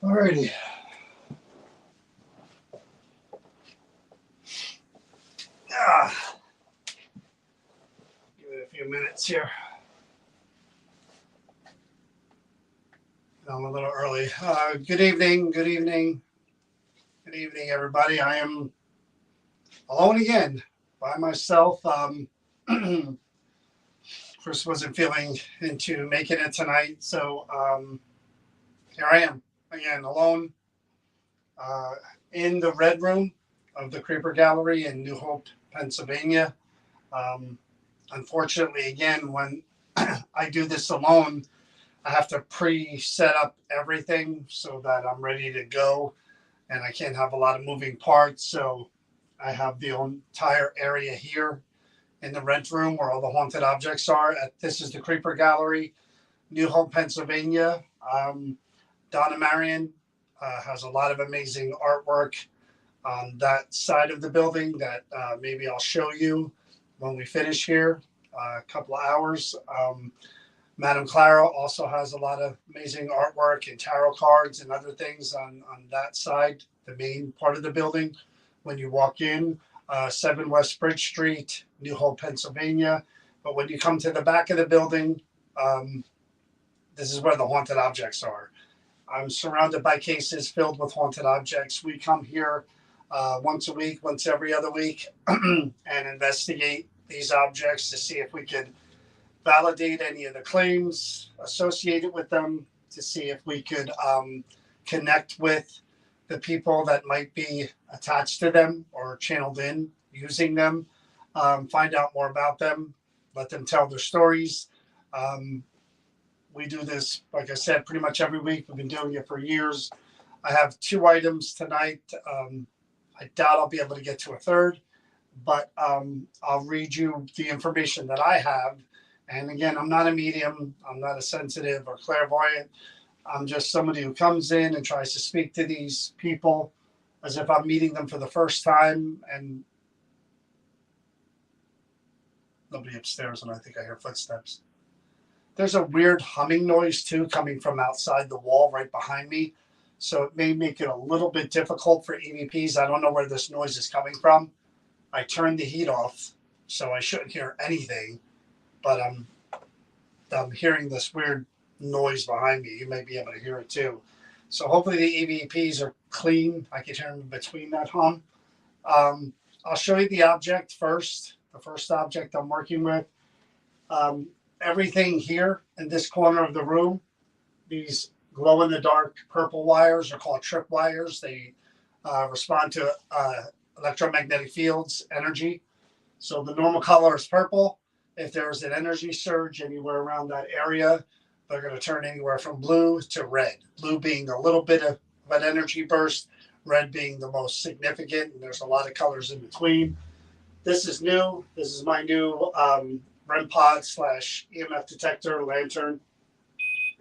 Alrighty. Ah, give it a few minutes here. I'm a little early. Good evening, good evening, good evening, everybody. I am alone again by myself. Chris wasn't feeling into making it tonight, so here I am again, alone uh, in the Red Room of the Creeper Gallery in New Hope, Pennsylvania. Um, Unfortunately, again, when I do this alone, I have to pre-set up everything so that I'm ready to go, and I can't have a lot of moving parts. So I have the entire area here in the rent room where all the haunted objects are. This is the Creeper Gallery, New Hope, Pennsylvania. Donna Marion has a lot of amazing artwork on that side of the building that maybe I'll show you when we finish here, a couple of hours. Madame Clara also has a lot of amazing artwork and tarot cards and other things on that side, the main part of the building. When you walk in, 7 West Bridge Street, New Hope, Pennsylvania. But when you come to the back of the building, this is where the haunted objects are. I'm surrounded by cases filled with haunted objects. We come here once a week, once every other week, and investigate these objects to see if we could validate any of the claims associated with them, to see if we could connect with the people that might be attached to them or channeled in using them, find out more about them, let them tell their stories. We do this, like I said, pretty much every week. We've been doing it for years. I have 2 items tonight. I doubt I'll be able to get to a third, but I'll read you the information that I have. And again, I'm not a medium, I'm not a sensitive or clairvoyant. I'm just somebody who comes in and tries to speak to these people as if I'm meeting them for the first time. And nobody upstairs, and I think I hear footsteps. There's a weird humming noise too coming from outside the wall right behind me. So it may make it a little bit difficult for EVPs. I don't know where this noise is coming from. I turned the heat off, so I shouldn't hear anything. But I'm hearing this weird noise behind me. You may be able to hear it too. So hopefully the EVPs are clean. I can hear them between that hum. I'll show you the object first. The first object I'm working with. Everything here in this corner of the room, these glow-in-the-dark purple wires are called trip wires. They respond to electromagnetic fields, energy. So the normal color is purple. If there's an energy surge anywhere around that area, they're going to turn anywhere from blue to red. Blue being a little bit of an energy burst, red being the most significant, and there's a lot of colors in between. This is new. This is my new REM pod / EMF detector lantern.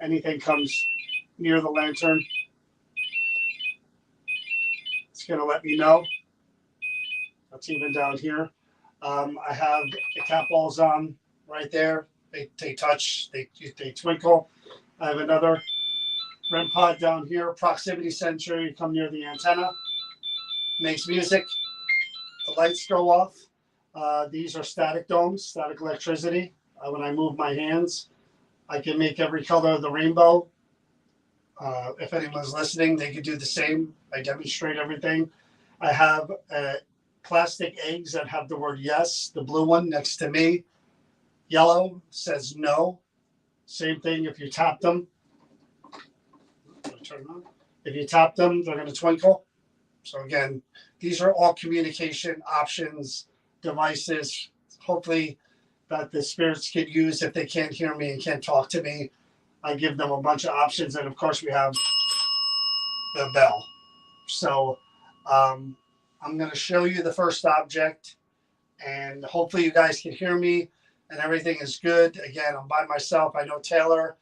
Anything comes near the lantern, it's going to let me know. That's even down here. I have the cat balls on right there. They touch, they twinkle. I have another REM pod down here, proximity sensor. You come near the antenna, makes music. The lights go off. These are static domes, static electricity. When I move my hands, I can make every color of the rainbow. If anyone's listening, they could do the same. I demonstrate everything. I have plastic eggs that have the word yes. The blue one next to me, yellow, says no. Same thing if you tap them. Turn on. If you tap them, they're going to twinkle. So again, these are all communication options, devices, hopefully that the spirits can use if they can't hear me and can't talk to me. I give them a bunch of options. And of course, we have the bell. So I'm going to show you the first object, and hopefully you guys can hear me and everything is good. Again, I'm by myself. I know Taylor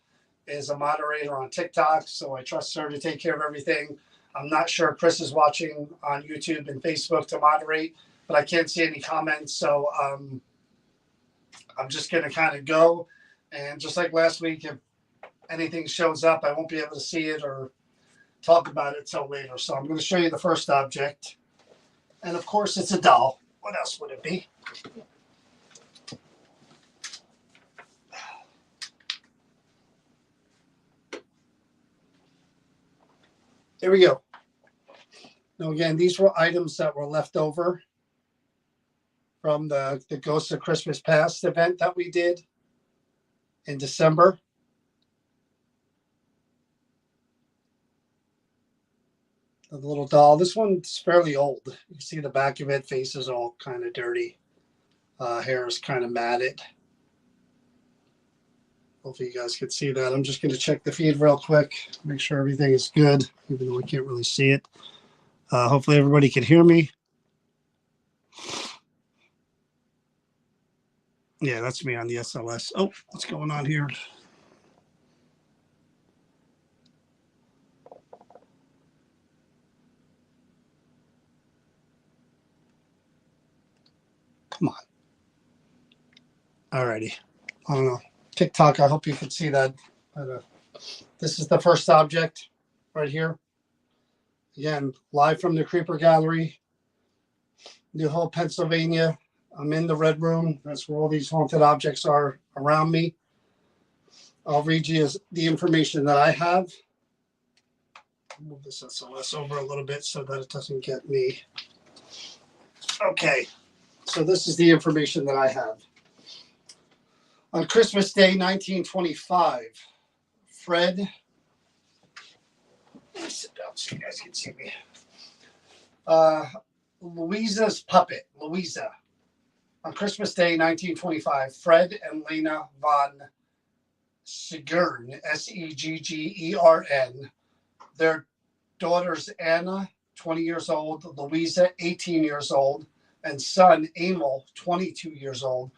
is a moderator on TikTok, so I trust her to take care of everything. I'm not sure Chris is watching on YouTube and Facebook to moderate, but I can't see any comments. So I'm just going to kind of go. And just like last week, if anything shows up, I won't be able to see it or talk about it till later. So I'm going to show you the first object. And of course, it's a doll. What else would it be? Here we go. Now, again, these were items that were left over from the Ghosts of Christmas Past event that we did in December. The little doll. This one's fairly old. You can see the back of it. Face is all kind of dirty. Hair is kind of matted. Hopefully you guys can see that. I'm just going to check the feed real quick. Make sure everything is good, even though I can't really see it. Hopefully everybody can hear me. Yeah, that's me on the SLS. Oh, what's going on here? Come on. Alrighty. I don't know. TikTok, I hope you can see that. This is the first object right here. Again, live from the Creeper Gallery, New Hope, Pennsylvania. I'm in the Red Room. That's where all these haunted objects are around me. I'll read you the information that I have. Move this SLS over a little bit so that it doesn't get me. Okay, so this is the information that I have. On Christmas Day, 1925, Fred, let me sit down so you guys can see me. Louisa's puppet, Louisa. On Christmas Day, 1925, Fred and Lena von Seggern, Seggern, their daughters Anna, 20 years old, Louisa, 18 years old, and son Emil, 22 years old,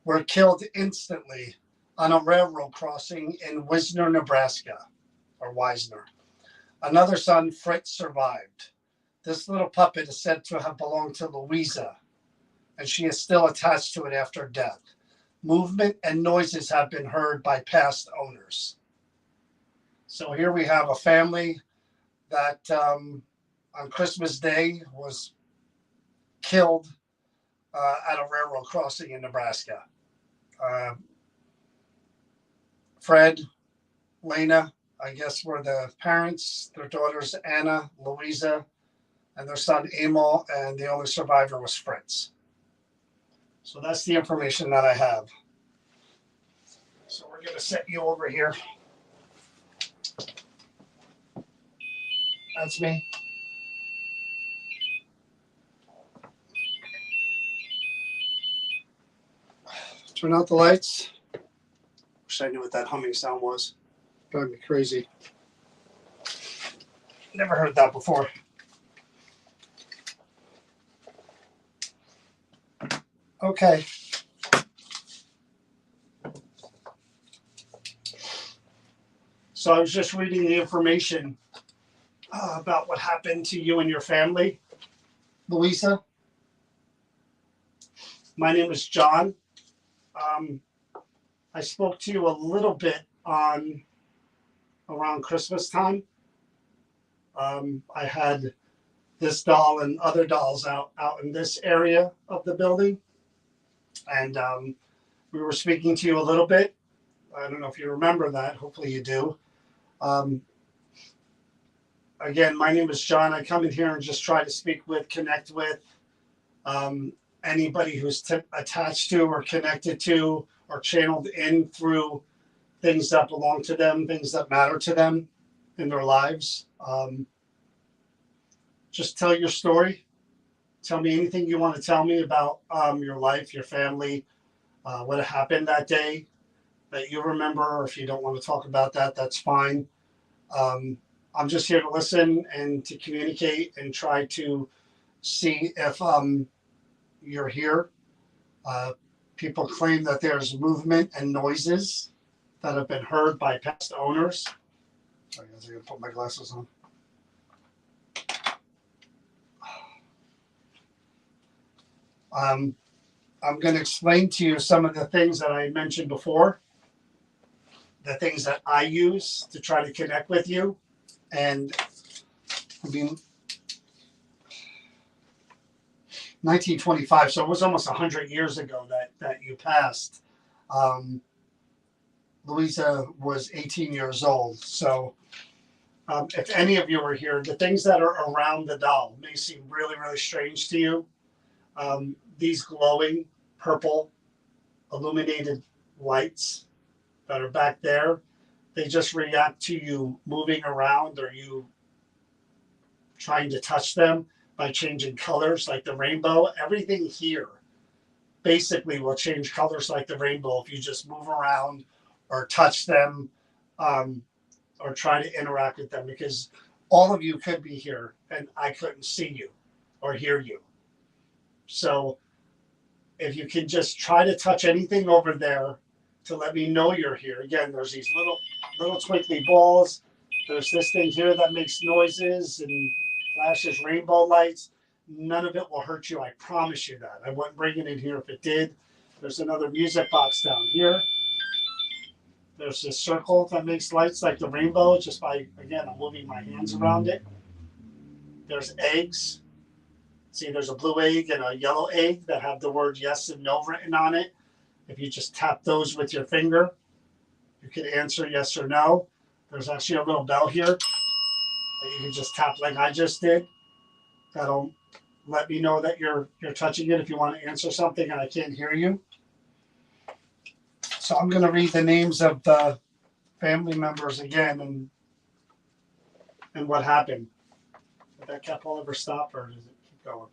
were killed instantly on a railroad crossing in Wisner, Nebraska, or Wisner. Another son, Fritz, survived. This little puppet is said to have belonged to Louisa, and she is still attached to it after death. Movement and noises have been heard by past owners. So here we have a family that on Christmas Day was killed at a railroad crossing in Nebraska. Fred, Lena, I guess, were the parents. Their daughters Anna, Louisa, and their son Emil, and the only survivor was Fritz. So that's the information that I have. So we're going to set you over here. That's me. Turn out the lights. Wish I knew what that humming sound was. Drive me crazy. Never heard that before. Okay. So I was just reading the information about what happened to you and your family, Louisa. My name is John. I spoke to you a little bit on around Christmas time. I had this doll and other dolls out in this area of the building. And we were speaking to you a little bit. I don't know if you remember that. Hopefully you do. Again, my name is John. I come in here and just try to speak with, connect with anybody who's attached to or connected to or channeled in through things that belong to them, things that matter to them in their lives. Just tell your story. Tell me anything you want to tell me about your life, your family, what happened that day that you remember. Or if you don't want to talk about that, that's fine. I'm just here to listen and to communicate and try to see if you're here. People claim that there's movement and noises that have been heard by past owners. Sorry, guys, I'm going to put my glasses on. I'm going to explain to you some of the things that I mentioned before, the things that I use to try to connect with you. And I mean, 1925. So it was almost 100 years ago that you passed. Um, Louisa was 18 years old. So if any of you are here, the things that are around the doll may seem really, really strange to you. These glowing purple illuminated lights that are back there, they just react to you moving around or you trying to touch them by changing colors like the rainbow. Everything here basically will change colors like the rainbow if you just move around or touch them, um, or try to interact with them, because all of you could be here and I couldn't see you or hear you. So if you can just try to touch anything over there to let me know you're here. Again, there's these little twinkly balls. There's this thing here that makes noises and flashes rainbow lights. None of it will hurt you. I promise you that. I wouldn't bring it in here if it did. There's another music box down here. There's this circle that makes lights like the rainbow just by, again, I'm moving my hands around it. There's eggs. See, there's a blue egg and a yellow egg that have the word yes and no written on it. If you just tap those with your finger, you can answer yes or no. There's actually a little bell here that you can just tap like I just did. That'll let me know that you're touching it if you want to answer something and I can't hear you. So I'm going to read the names of the family members again and what happened. Did that cap all ever stop or does it keep going?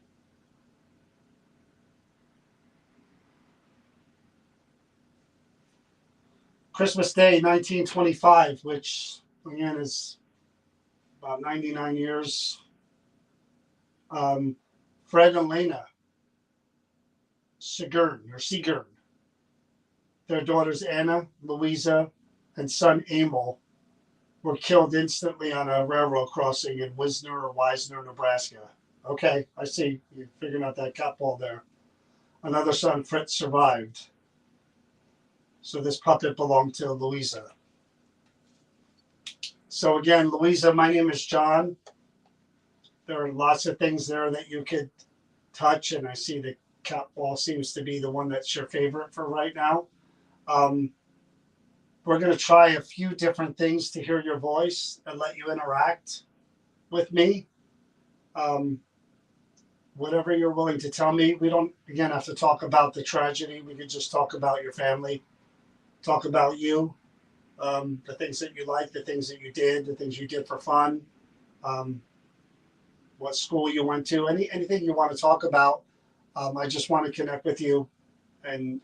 Christmas Day, 1925, which again is about 99 years. Fred and Lena Sigurn, their daughters Anna, Louisa, and son Emil were killed instantly on a railroad crossing in Wisner, Nebraska. Okay, I see. You're figuring out that cat ball there. Another son, Fritz, survived. So this puppet belonged to Louisa. So again, Louisa, my name is John. There are lots of things there that you could touch, and I see the cat ball seems to be the one that's your favorite for right now. We're going to try a few different things to hear your voice and let you interact with me. Whatever you're willing to tell me. We don't, again, have to talk about the tragedy. We could just talk about your family, talk about you, the things that you like, the things that you did, the things you did for fun, what school you went to, anything you want to talk about. I just want to connect with you and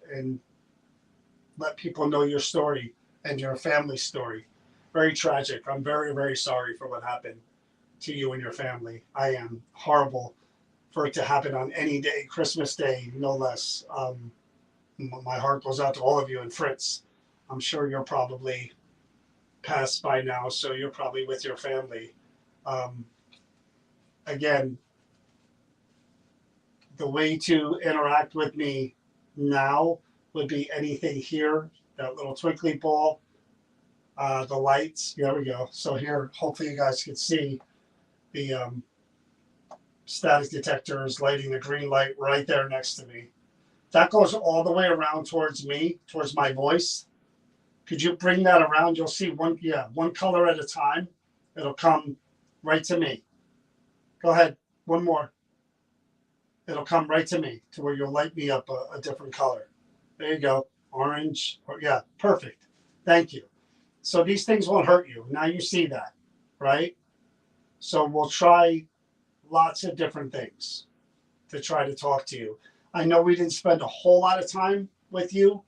let people know your story and your family story. Very tragic. I'm very, very sorry for what happened to you and your family. I am horrible for it to happen on any day, Christmas Day, no less. My heart goes out to all of you. And Fritz, I'm sure you're probably passed by now, so you're probably with your family. Again, the way to interact with me now would be anything here, that little twinkly ball, the lights. There we go. So here, hopefully you guys can see the static detector is lighting the green light right there next to me. That goes all the way around towards me, towards my voice. Could you bring that around? You'll see one color at a time. It'll come right to me. Go ahead. One more. It'll come right to me to where you'll light me up a different color. There you go. Orange. Yeah, perfect. Thank you. So these things won't hurt you. Now you see that, right? So we'll try lots of different things to try to talk to you. I know we didn't spend a whole lot of time with you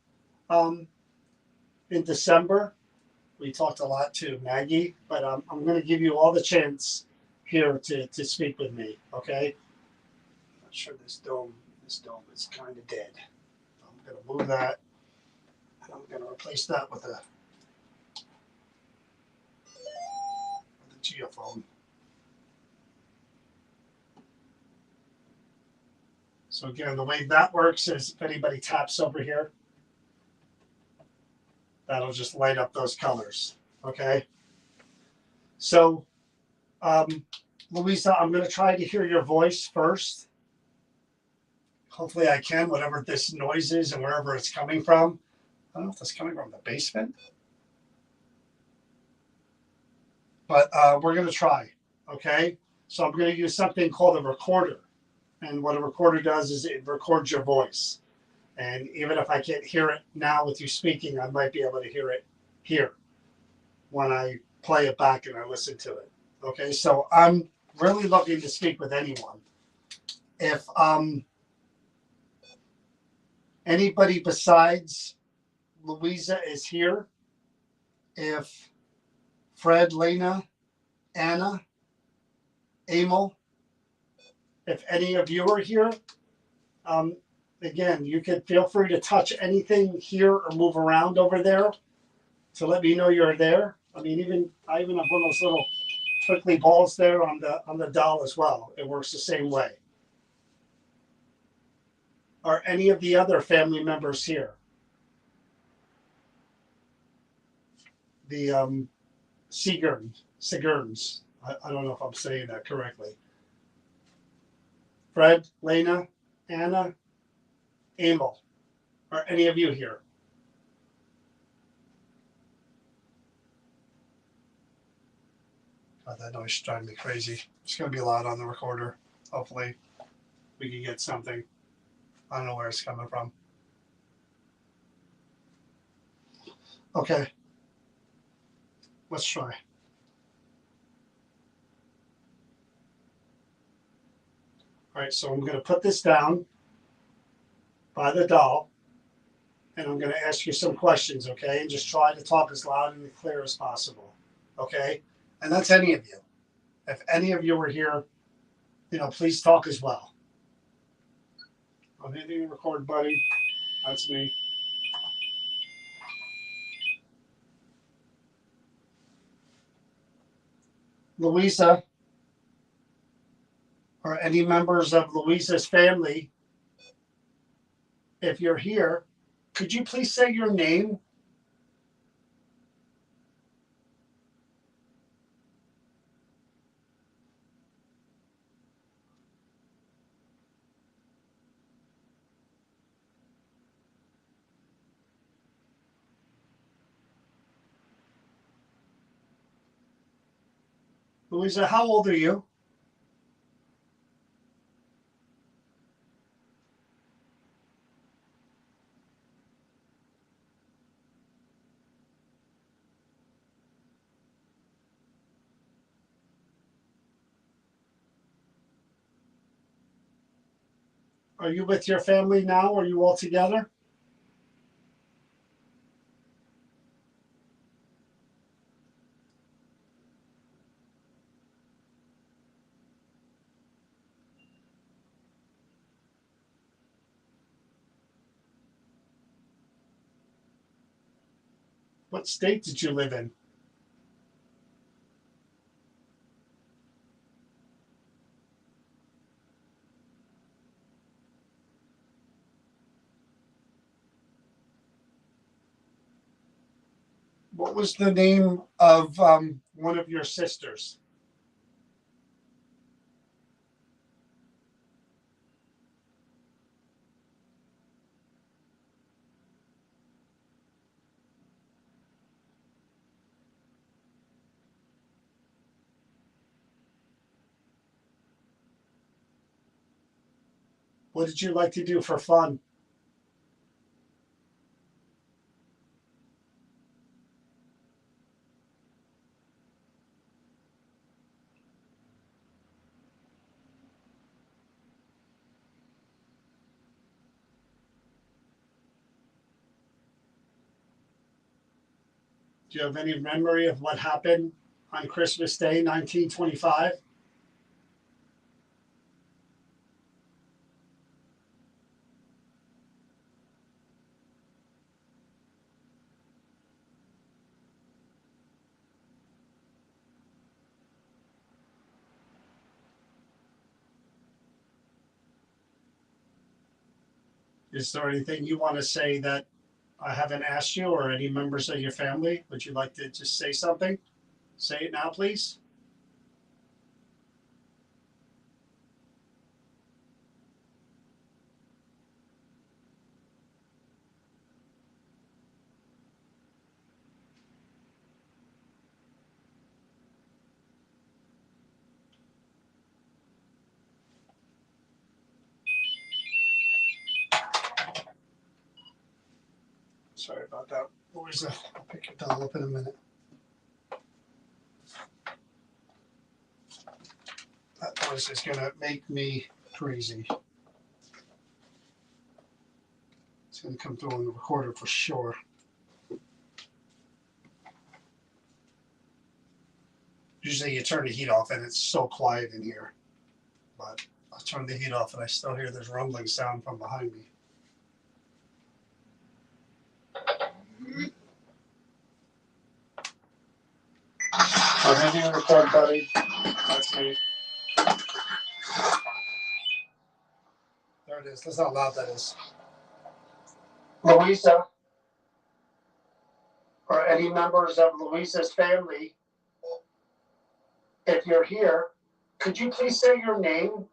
in December. We talked a lot to Maggie, but I'm going to give you all the chance here to speak with me, okay? I'm not sure this dome is kind of dead. I'm going to move that, and I'm going to replace that with a geophone. So again, the way that works is if anybody taps over here, that'll just light up those colors, okay? So Louisa, I'm going to try to hear your voice first. Hopefully I can, whatever this noise is and wherever it's coming from. I don't know if it's coming from the basement. But we're going to try, okay? So I'm going to use something called a recorder. And what a recorder does is it records your voice. And even if I can't hear it now with you speaking, I might be able to hear it here when I play it back and I listen to it. Okay, so I'm really looking to speak with anyone. If anybody besides Louisa is here, if Fred, Lena, Anna, Emil, if any of you are here, again, you can feel free to touch anything here or move around over there to let me know you're there. I mean, I even have one of those little twinkly balls there on the doll as well. It works the same way. Are any of the other family members here? The Sigurns. I don't know if I'm saying that correctly. Fred, Lena, Anna, Emil. Are any of you here? God, that noise is driving me crazy. It's going to be loud on the recorder. Hopefully we can get something. I don't know where it's coming from. Okay. Let's try. All right, so I'm going to put this down by the doll, and I'm going to ask you some questions, okay? And just try to talk as loud and clear as possible, okay? And that's any of you. If any of you are here, please talk as well. I'm hitting the record, buddy. That's me. Louisa, or any members of Louisa's family, if you're here, could you please say your name? Louisa, how old are you? Are you with your family now? Are you all together? What state did you live in? What was the name of one of your sisters? What did you like to do for fun? Do you have any memory of what happened on Christmas Day, 1925? Is there anything you want to say that I haven't asked you, or any members of your family? Would you like to just say something? Say it now, please. Sorry about that. Louisa, I'll pick your doll up in a minute. That noise is going to make me crazy. It's going to come through on the recorder for sure. Usually you turn the heat off and it's so quiet in here. But I turned the heat off and I still hear this rumbling sound from behind me. I'm hitting record, buddy. That's me. There it is. That's how loud that is. Louisa, or any members of Louisa's family, if you're here, could you please say your name?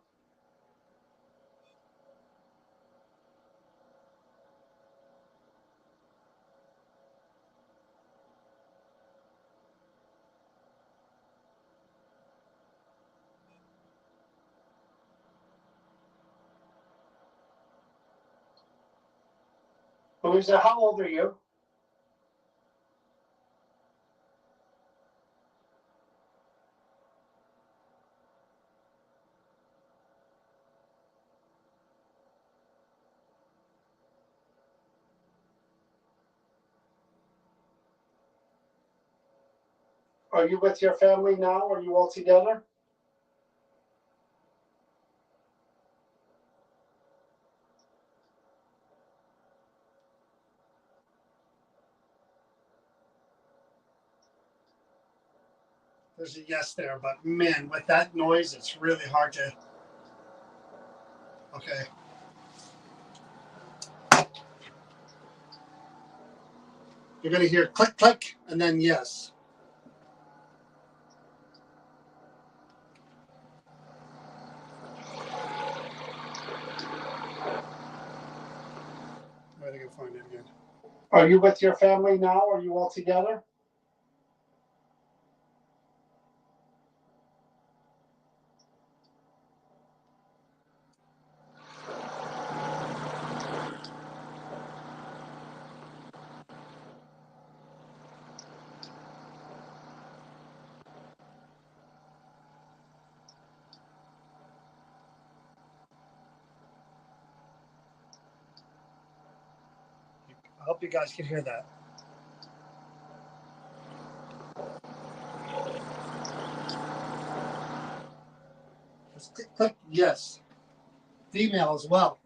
Louisa, how old are you? Are you with your family now? Are you all together? There's a yes there, but man, with that noise, it's really hard to. Okay. You're going to hear click, click, and then yes. Where are they going to find it again? Are you with your family now? Are you all together? I hope you guys can hear that. Just click yes. Female as well.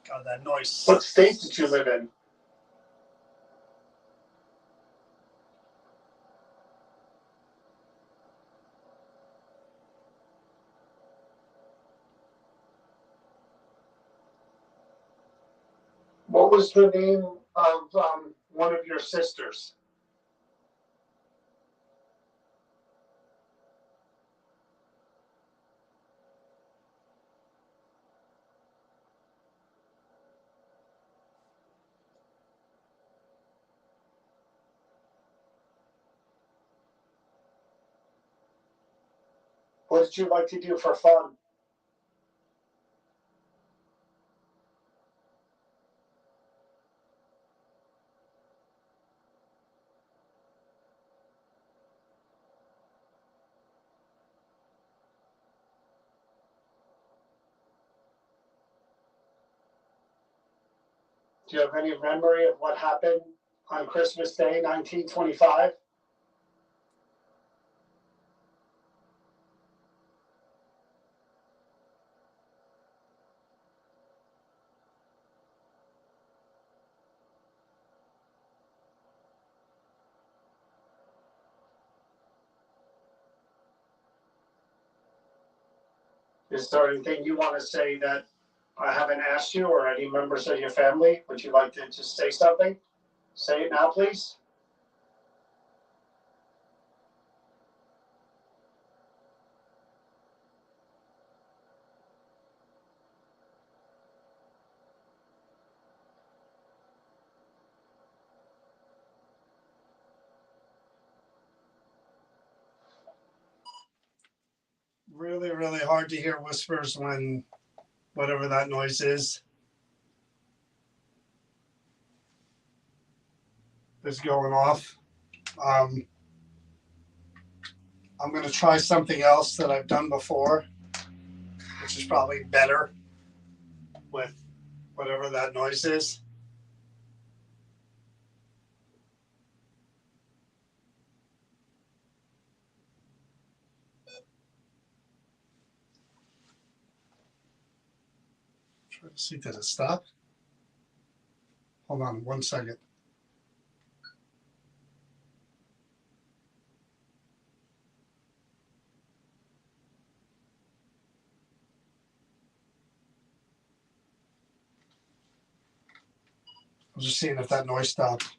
God, that noise. What state did you live in? What was the name of one of your sisters? What did you like to do for fun? Do you have any memory of what happened on Christmas Day, 1925? Is there anything you want to say that I haven't asked you, or any members of your family? Would you like to just say something? Say it now, please. Really, really hard to hear whispers when whatever that noise is going off. I'm going to try something else that I've done before, which is probably better with whatever that noise is. Try to see, did it stop? Hold on 1 second. I'm just seeing if that noise stopped.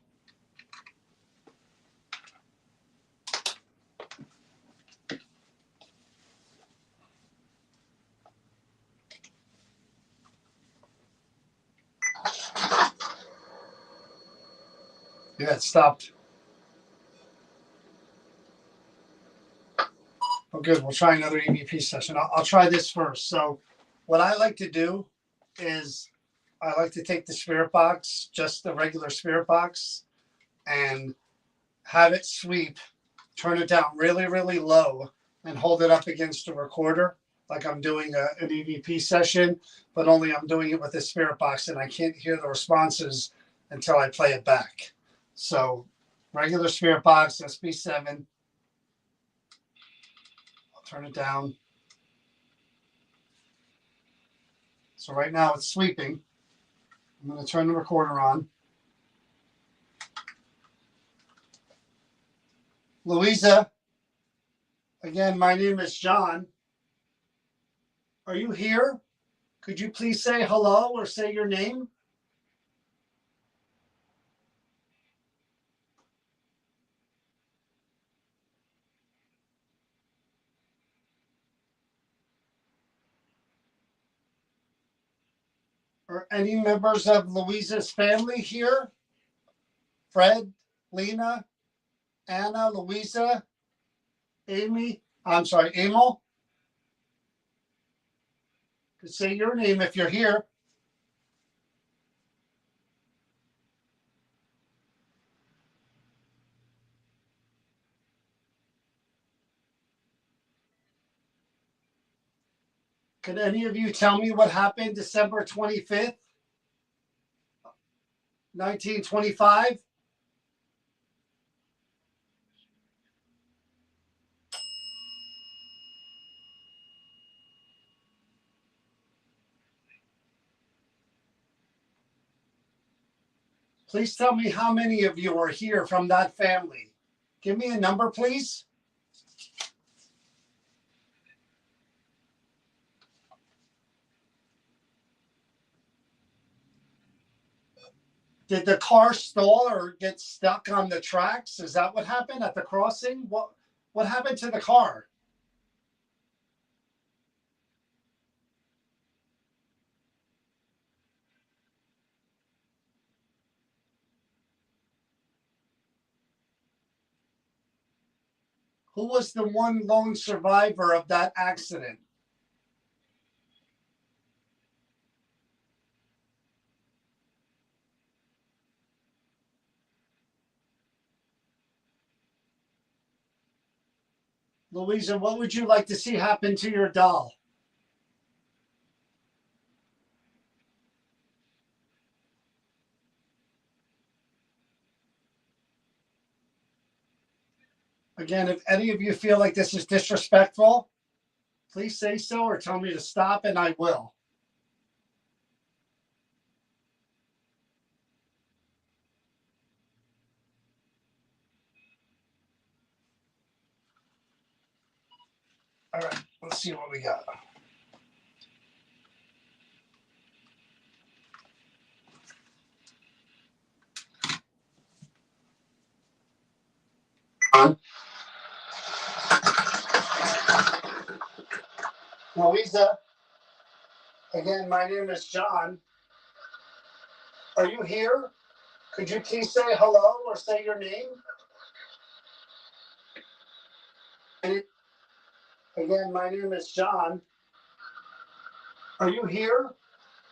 Yeah, it stopped. Oh, good. We'll try another EVP session. I'll try this first. So what I like to do is I like to take the spirit box, just the regular spirit box, and have it sweep, turn it down really, really low, and hold it up against the recorder like I'm doing an EVP session, but only I'm doing it with the spirit box, and I can't hear the responses until I play it back. So regular spirit box, SB7. I'll turn it down. So right now it's sweeping. I'm going to turn the recorder on. Louisa, again, my name is John. Are you here? Could you please say hello or say your name? Or any members of Louisa's family here? Fred, Lena, Anna, Louisa, Amy, I'm sorry, Emil? Could say your name if you're here. Could any of you tell me what happened December 25th, 1925? Please tell me how many of you are here from that family. Give me a number, please. Did the car stall or get stuck on the tracks? Is that what happened at the crossing? What happened to the car? Who was the one lone survivor of that accident? Louisa, what would you like to see happen to your doll? Again, if any of you feel like this is disrespectful, please say so or tell me to stop and I will. All right, let's see what we got. Louisa, again, my name is John. Are you here? Could you please say hello or say your name? Again, my name is John. Are you here?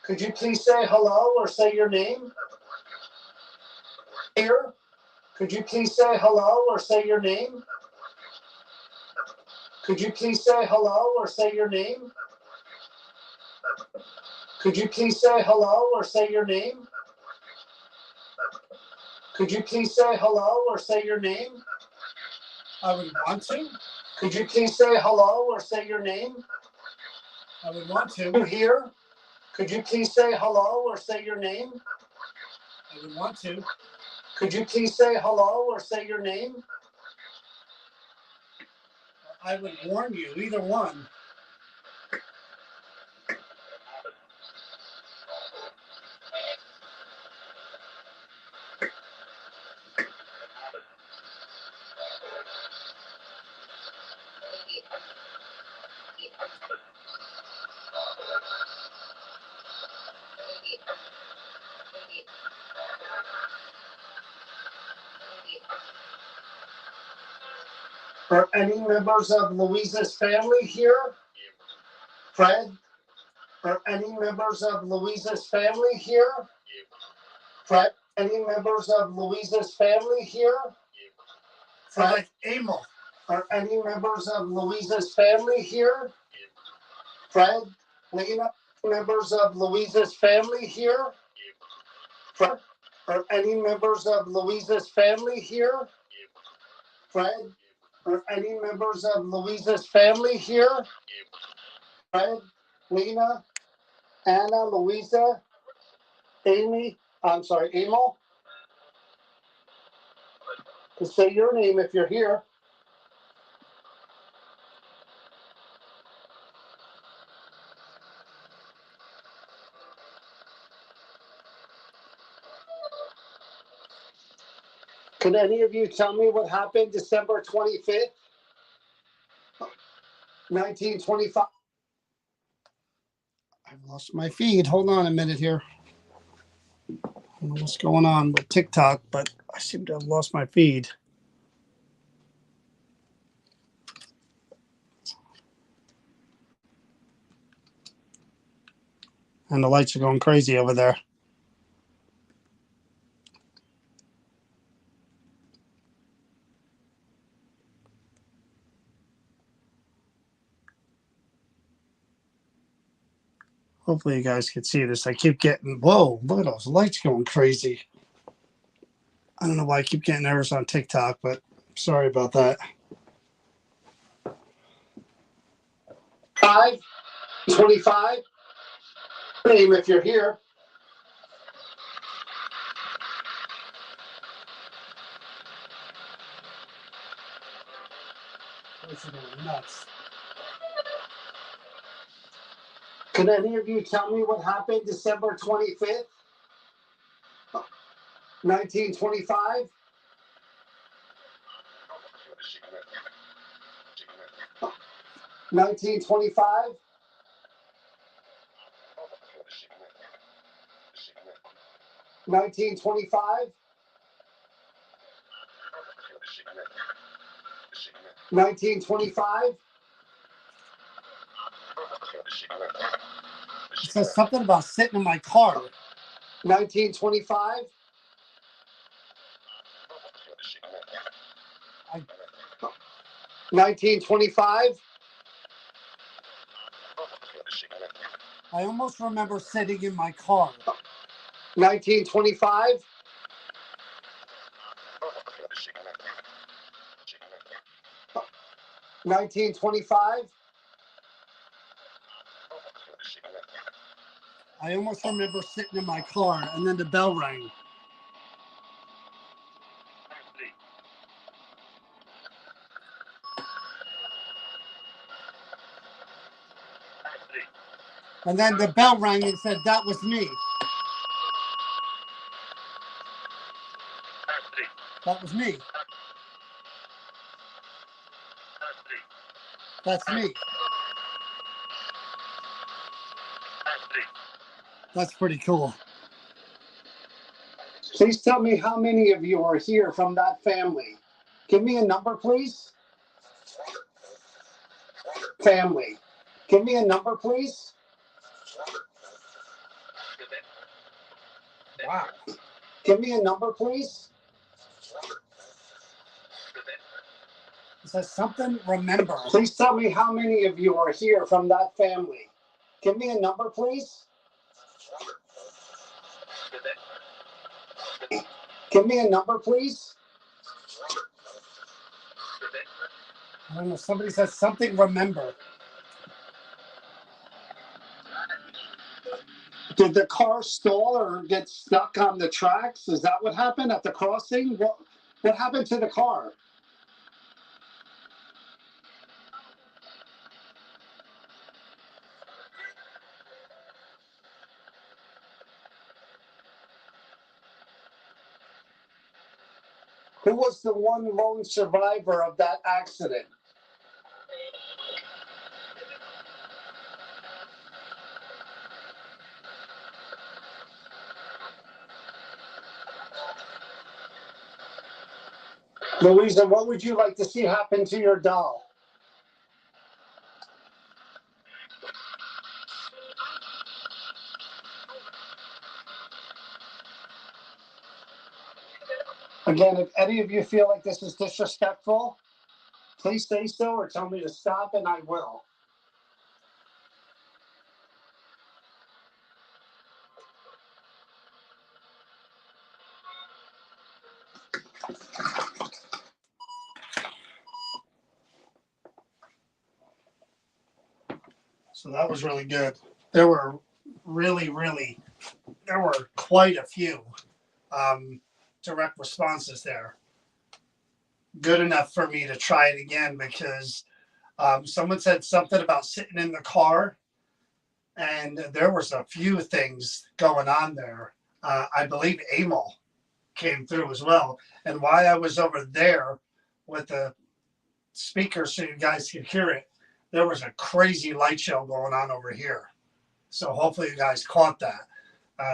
Could you please say hello or say your name? Here? Could you please say hello or say your name? Could you please say hello or say your name? Could you please say hello or say your name? Could you please say hello or say your name? I would want to. Could you please say hello or say your name? I would want to. Are you here? Could you please say hello or say your name? I would want to. Could you please say hello or say your name? I would warn you, either one. Are any members of Louisa's family here? Fred? Are any members of Louisa's family here? Fred? Any members of Louisa's family here? Fred? Like Emil. Are any members of Louisa's family here? Fred? Lena? Members of Louisa's family here? Fred? Are any members of Louisa's family here? Fred? Are any members of Louisa's family here? Fred, Lena, Anna, Louisa, Amy, I'm sorry, Emil. To say your name if you're here. Can any of you tell me what happened December 25th, 1925? I've lost my feed. Hold on a minute here. I don't know what's going on with TikTok, but I seem to have lost my feed. And the lights are going crazy over there. Hopefully you guys can see this. I keep getting, whoa, look at those lights going crazy. I don't know why I keep getting errors on TikTok, but sorry about that. 5:25. Name if you're here. This is going nuts. Can any of you tell me what happened December 25th, 1925? Nineteen 25. 1925. 1925. It says something about sitting in my car. 1925. 1925. I almost remember sitting in my car. 1925. 1925. I almost remember sitting in my car and then the bell rang. And then the bell rang and said, that was me. That was me. That's me. That's pretty cool. Please tell me how many of you are here from that family. Give me a number, please. Family. Give me a number, please. Wow. Give me a number, please. It says something, remember. Please tell me how many of you are here from that family. Give me a number, please. Give me a number, please. I don't know. Somebody says something, remember. Did the car stall or get stuck on the tracks? Is that what happened at the crossing? What happened to the car? Who was the one lone survivor of that accident? Louisa, what would you like to see happen to your doll? Again, if any of you feel like this is disrespectful, please say so or tell me to stop and I will. So that was really good. There were there were quite a few direct responses there. Good enough for me to try it again because someone said something about sitting in the car, and there was a few things going on there. I believe Amal came through as well. And while I was over there with the speaker so you guys could hear it, there was a crazy light show going on over here. So hopefully you guys caught that.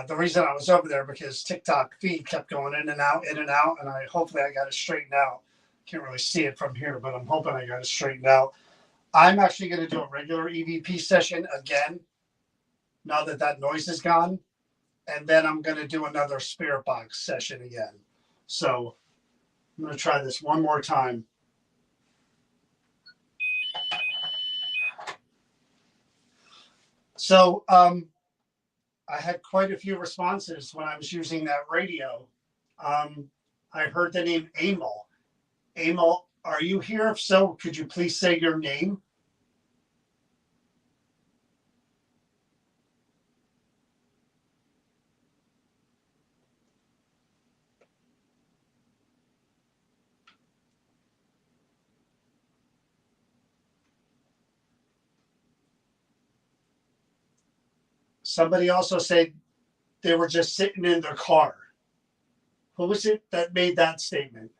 The reason I was over there because TikTok feed kept going in and out, and hopefully I got it straightened out. Can't really see it from here, but I'm hoping I got it straightened out. I'm actually going to do a regular EVP session again, now that that noise is gone. And then I'm going to do another spirit box session again. So I'm going to try this one more time. So I had quite a few responses when I was using that radio. I heard the name Amal. Amal, are you here? If so, could you please say your name? Somebody also said they were just sitting in their car. Who was it that made that statement?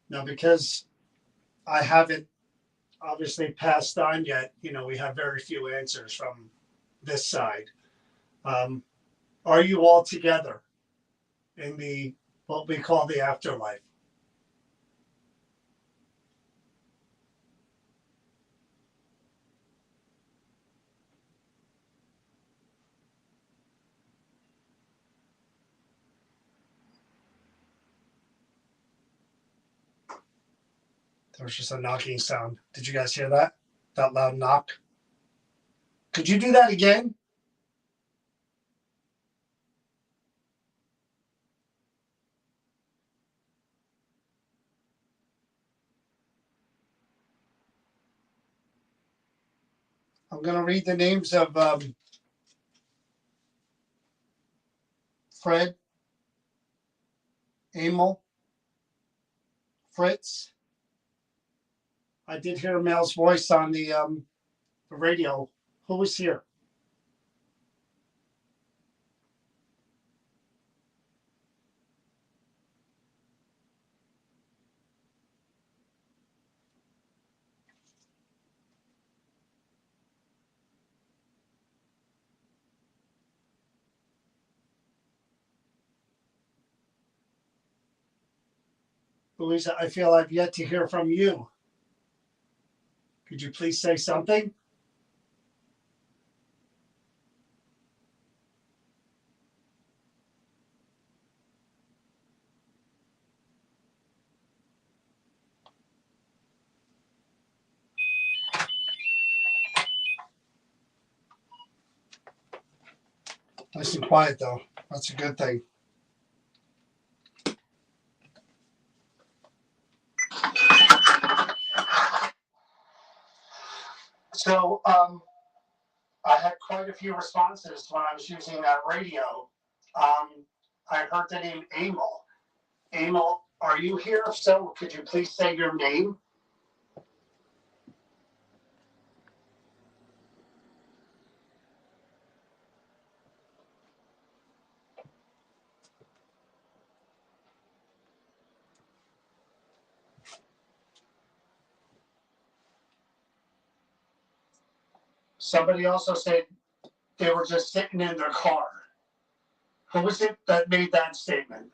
Now, because I haven't obviously passed on yet, we have very few answers from this side. Are you all together in what we call the afterlife? There was just a knocking sound. Did you guys hear that? That loud knock? Could you do that again? I'm going to read the names of Fred, Emil, Fritz. I did hear Mel's voice on the radio. Who was here? Louisa, I feel I've yet to hear from you. Could you please say something? Nice and quiet, though. That's a good thing. So, I had quite a few responses when I was using that radio. I heard the name Emil. Emil, are you here? If so, could you please say your name? Somebody also said they were just sitting in their car. Who was it that made that statement?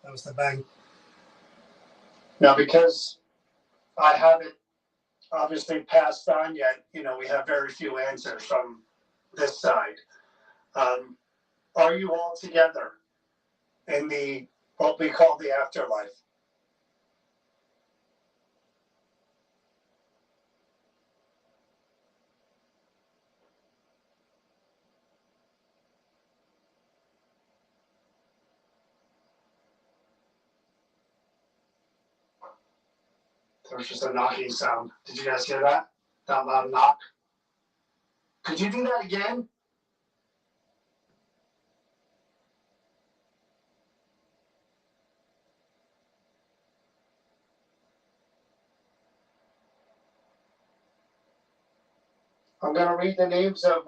That was the bang. Now, because I haven't obviously passed on yet, we have very few answers from this side. Are you all together in the what we call the afterlife? There was just a knocking sound. Did you guys hear that? That loud knock? Could you do that again? I'm going to read the names of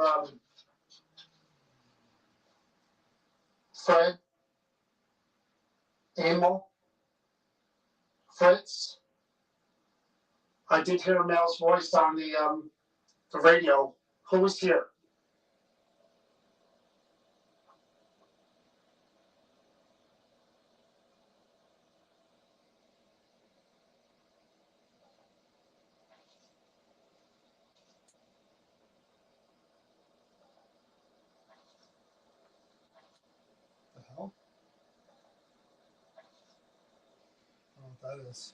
Fred, Emil, Fritz. I did hear Mel's voice on the radio. Who was here? The hell? I don't know what that is.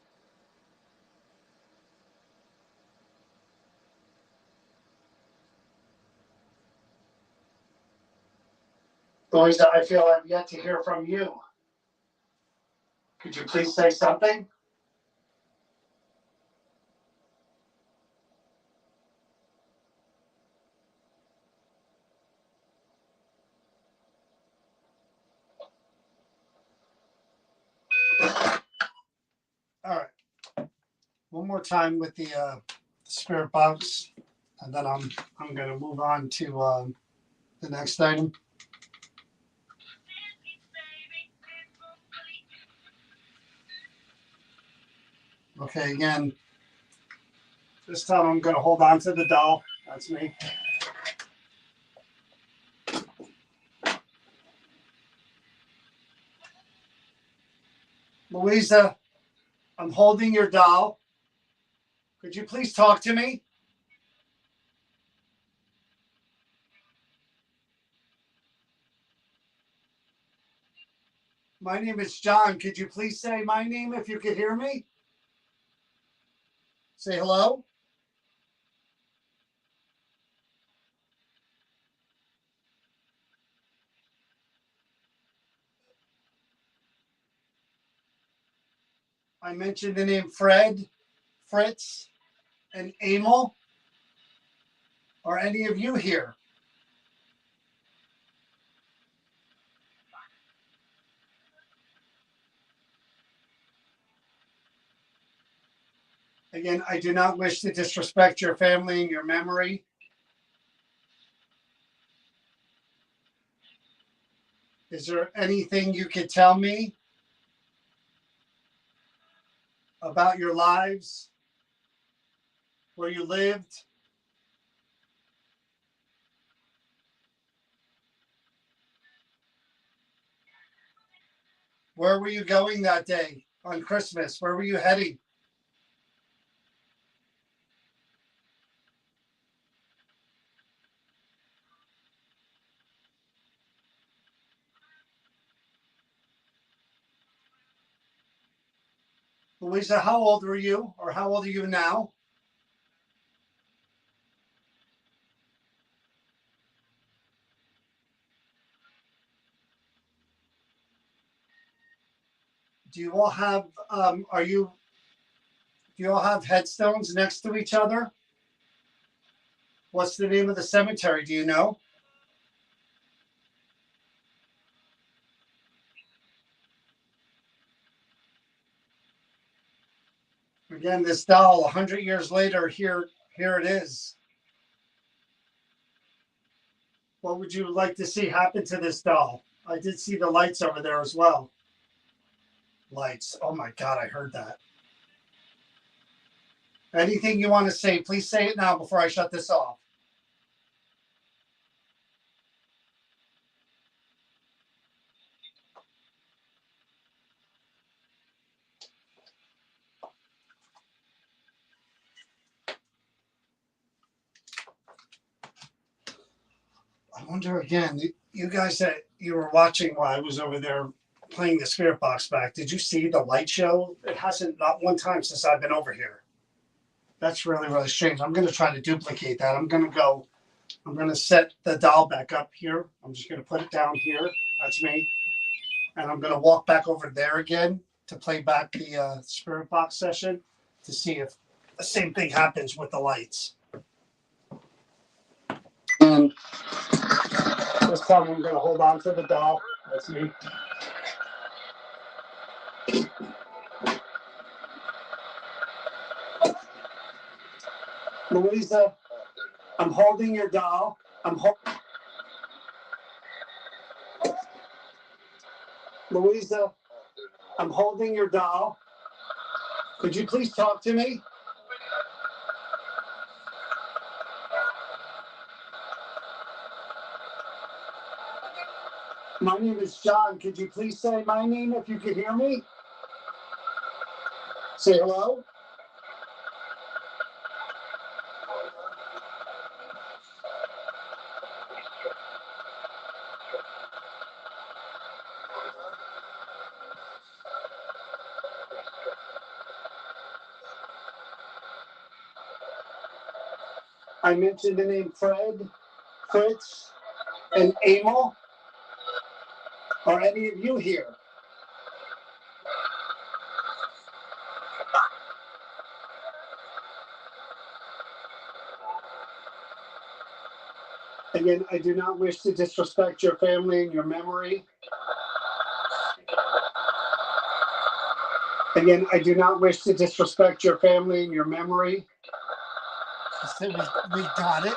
Louisa, I feel I've yet to hear from you. Could you please say something? All right. One more time with the spirit box, and then I'm going to move on to the next item. Okay, again, this time I'm going to hold on to the doll. That's me. Louisa, I'm holding your doll. Could you please talk to me? My name is John. Could you please say my name if you could hear me? Say hello. I mentioned the name Fred, Fritz, and Emil. Are any of you here? Again, I do not wish to disrespect your family and your memory. Is there anything you could tell me about your lives, where you lived? Where were you going that day on Christmas? Where were you heading? Louisa, how old were you, or how old are you now? Do you all have do you all have headstones next to each other? What's the name of the cemetery? Do you know? Again, this doll, 100 years later, here it is. What would you like to see happen to this doll? I did see the lights over there as well. Lights. Oh my God, I heard that. Anything you want to say, please say it now before I shut this off. I wonder again, you guys that you were watching while I was over there playing the spirit box back, did you see the light show? It hasn't, not one time since I've been over here. That's really, really strange. I'm going to try to duplicate that. I'm going to set the doll back up here. I'm just going to put it down here. That's me. And I'm going to walk back over there again to play back the spirit box session to see if the same thing happens with the lights. And this time I'm going to hold on to the doll. That's me. Louisa, I'm holding your doll. Louisa, I'm holding your doll. Could you please talk to me? My name is John. Could you please say my name if you could hear me? Say hello. I mentioned the name Fred, Fritz, and Emil. Are any of you here? Again, I do not wish to disrespect your family and your memory. Again, I do not wish to disrespect your family and your memory. We got it.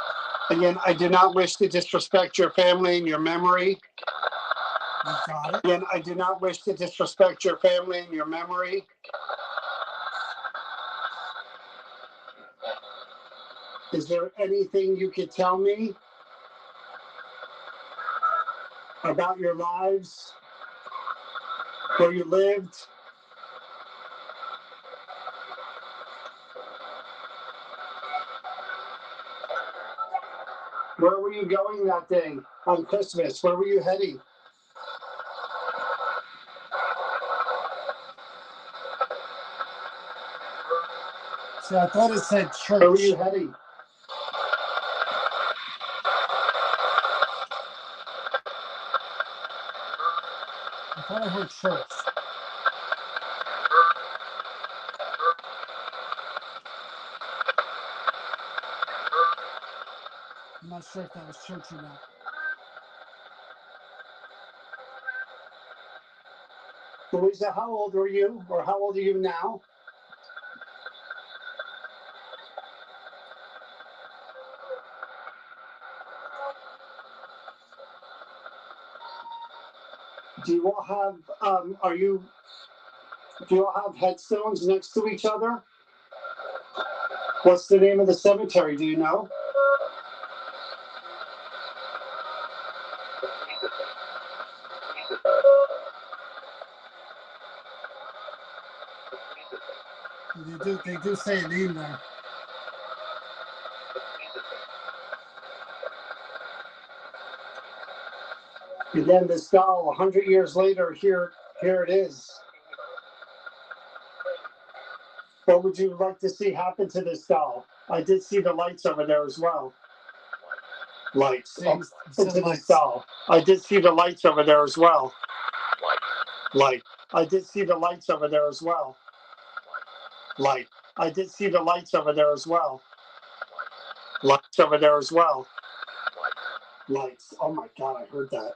Again, I do not wish to disrespect your family and your memory. We got it. Again, I do not wish to disrespect your family and your memory. Is there anything you could tell me about your lives, where you lived? Where were you going that day on Christmas? Where were you heading? See, I thought it said church. Where were you heading? I thought I heard church. I'm not sure if that was church or not. Louisa, how old were you, or how old are you now? Do you all have, do you all have headstones next to each other? What's the name of the cemetery? Do you know? They do say a name there. And then this doll, 100 years later, here it is. What would you like to see happen to this doll? I did see the lights over there as well. Lights. Into this doll. I did see the lights over there as well. Light. I did see the lights over there as well. Light. I did see the lights over there as well. Lights over there as well. Lights. Oh my God, I heard that.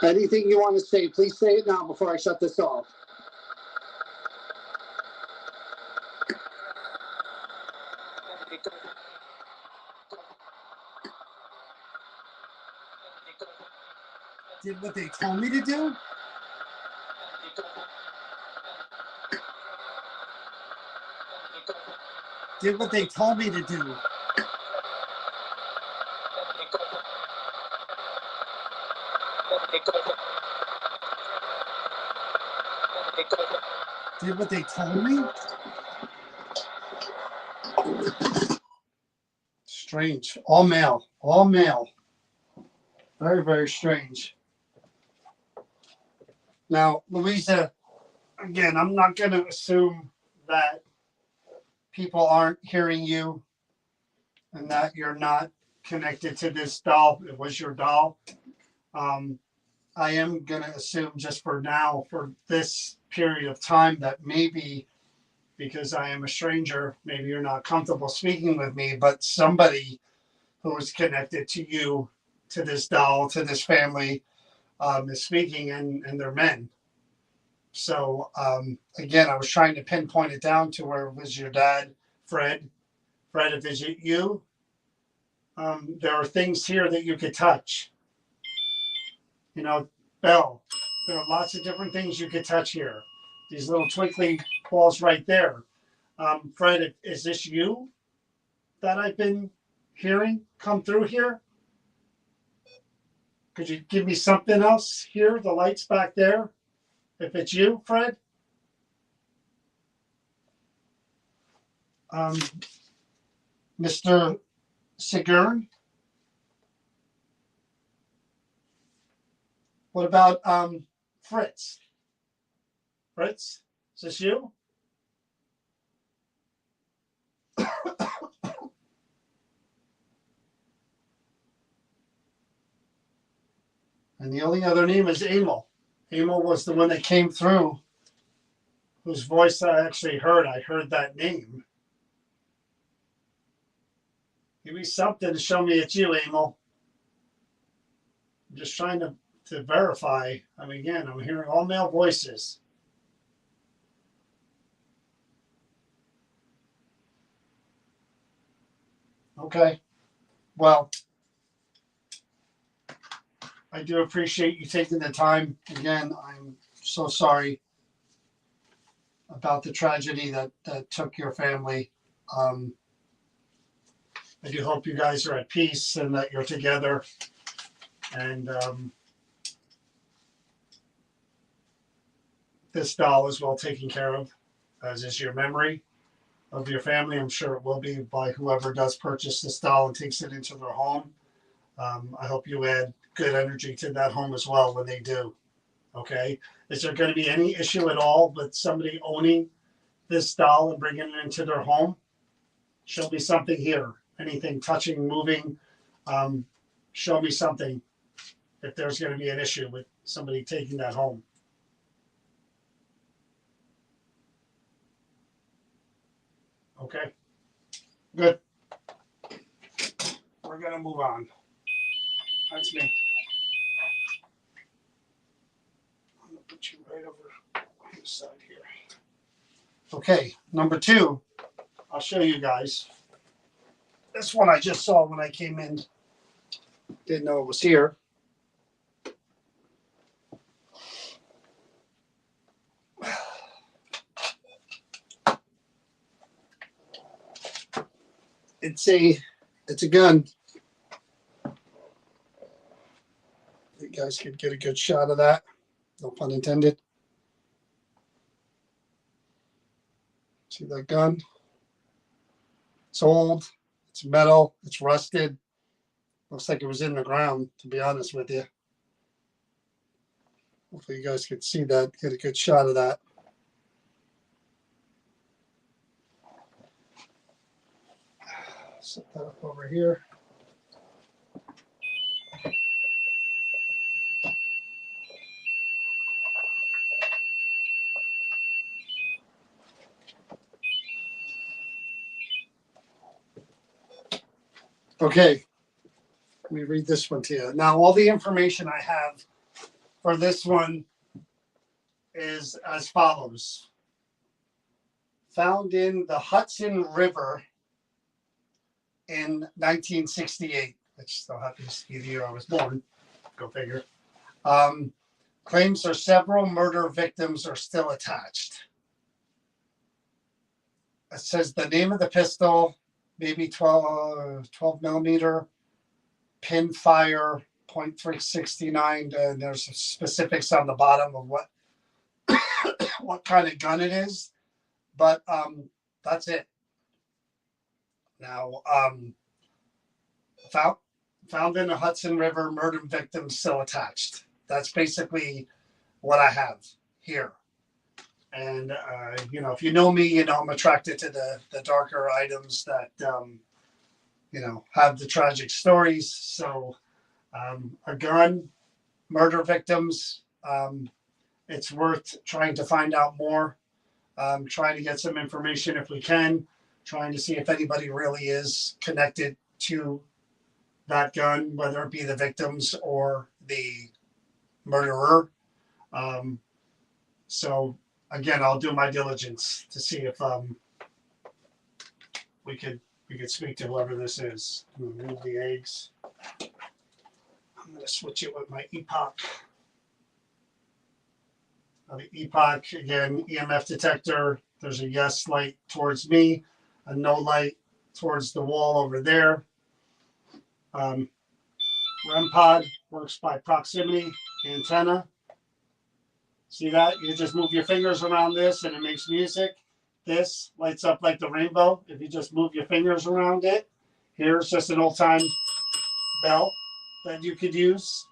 Anything you want to say, please say it now before I shut this off. Did what they told me to do? Did what they told me to do. Did what they told me? Strange. All male. All male. Very, very strange. Now, Louisa, again, I'm not going to assume that people aren't hearing you and that you're not connected to this doll. It was your doll. I am going to assume just for now, for this period of time, that maybe because I am a stranger, maybe you're not comfortable speaking with me, but somebody who is connected to you, to this doll, to this family, is speaking, and they're men. So again, I was trying to pinpoint it down to where it was your dad, Fred. Fred, if it's you, there are things here that you could touch. You know, Bell, there are lots of different things you could touch here. These little twinkly balls right there. Fred, is this you that I've been hearing come through here? Could you give me something else here? The lights back there. If it's you, Fred. Mr. Sigurn. What about Fritz? Fritz, is this you? And the only other name is Emil. Emil was the one that came through, whose voice I actually heard. I heard that name. Give me something to show me it's you, Emil. I'm just trying to verify. I mean, again, I'm hearing all male voices. Okay. Well, I do appreciate you taking the time. Again, I'm so sorry about the tragedy that took your family. I do hope you guys are at peace and that you're together. And this doll is well taken care of, as is your memory of your family. I'm sure it will be by whoever does purchase this doll and takes it into their home. I hope you add good energy to that home as well when they do. Okay. Is there going to be any issue at all with somebody owning this doll and bringing it into their home? Show me something here. Anything touching, moving. Show me something if there's going to be an issue with somebody taking that home. Okay. Good. We're going to move on. That's me. I'm going to put you right over on this side here. Okay. Number 2, I'll show you guys. This one I just saw when I came in. Didn't know it was here. it's a gun. You guys could get a good shot of that. No pun intended. See that gun? It's old. It's metal. It's rusted. Looks like it was in the ground, to be honest with you. Hopefully you guys can see that, get a good shot of that. Set that up over here. Okay, let me read this one to you. Now, all the information I have for this one is as follows. Found in the Hudson River in 1968, which still happens to be the year I was born. Go figure. Claims there several murder victims are still attached. It says the name of the pistol, maybe 12 millimeter, pin fire, .369, and there's specifics on the bottom of what kind of gun it is, but that's it. Now, found in the Hudson River, murder victims still attached. That's basically what I have here. And if you know me, I'm attracted to the darker items that have the tragic stories. So a gun, murder victims, it's worth trying to find out more, trying to get some information if we can, trying to see if anybody really is connected to that gun, whether it be the victims or the murderer. So again, I'll do my diligence to see if we could speak to whoever this is. Remove the eggs. I'm going to switch it with my epoch. The epoch, again, EMF detector. There's a yes light towards me, a no light towards the wall over there. REM pod works by proximity antenna. See that? You just move your fingers around this and it makes music. This lights up like the rainbow if you just move your fingers around it. Here's just an old-time bell that you could use.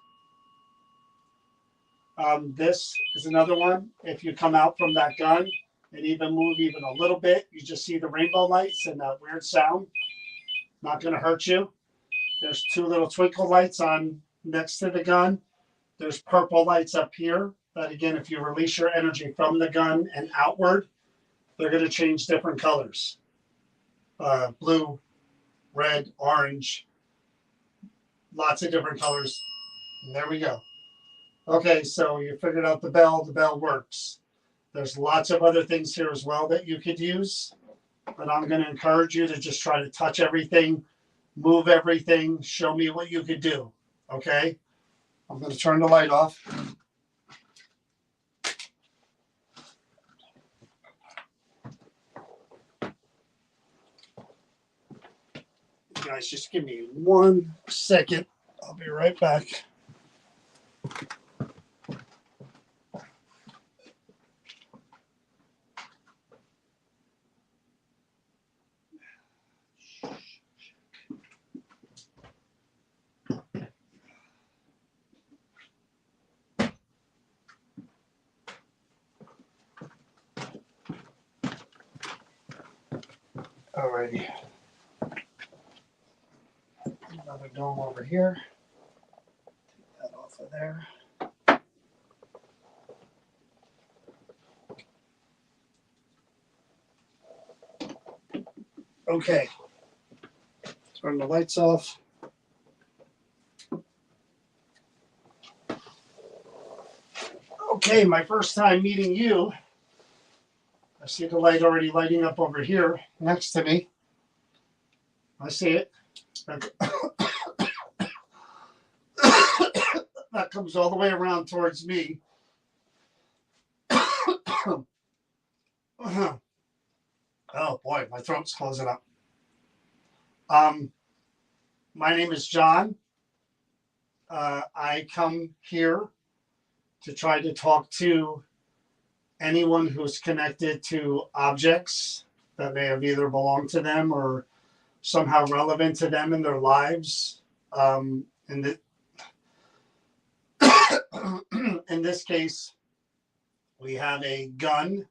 This is another one. If you come out from that gun and even move even a little bit, you just see the rainbow lights and that weird sound. Not going to hurt you. There's two little twinkle lights on next to the gun. There's purple lights up here. That again, if you release your energy from the gun and outward, they're going to change different colors. Blue, red, orange, lots of different colors. And there we go. Okay, so you figured out the bell. The bell works. There's lots of other things here as well that you could use. But I'm going to encourage you to just try to touch everything, move everything, show me what you could do. Okay? I'm going to turn the light off. Guys, just give me 1 second. I'll be right back. Alrighty. Another dome over here. Take that off of there. Okay. Turn the lights off. Okay, my first time meeting you. I see the light already lighting up over here next to me. I see it. That comes all the way around towards me. Oh boy, my throat's closing up. Um, my name is John. I come here to try to talk to anyone who's connected to objects that may have either belonged to them or somehow relevant to them in their lives. In, the, in this case, we have a gun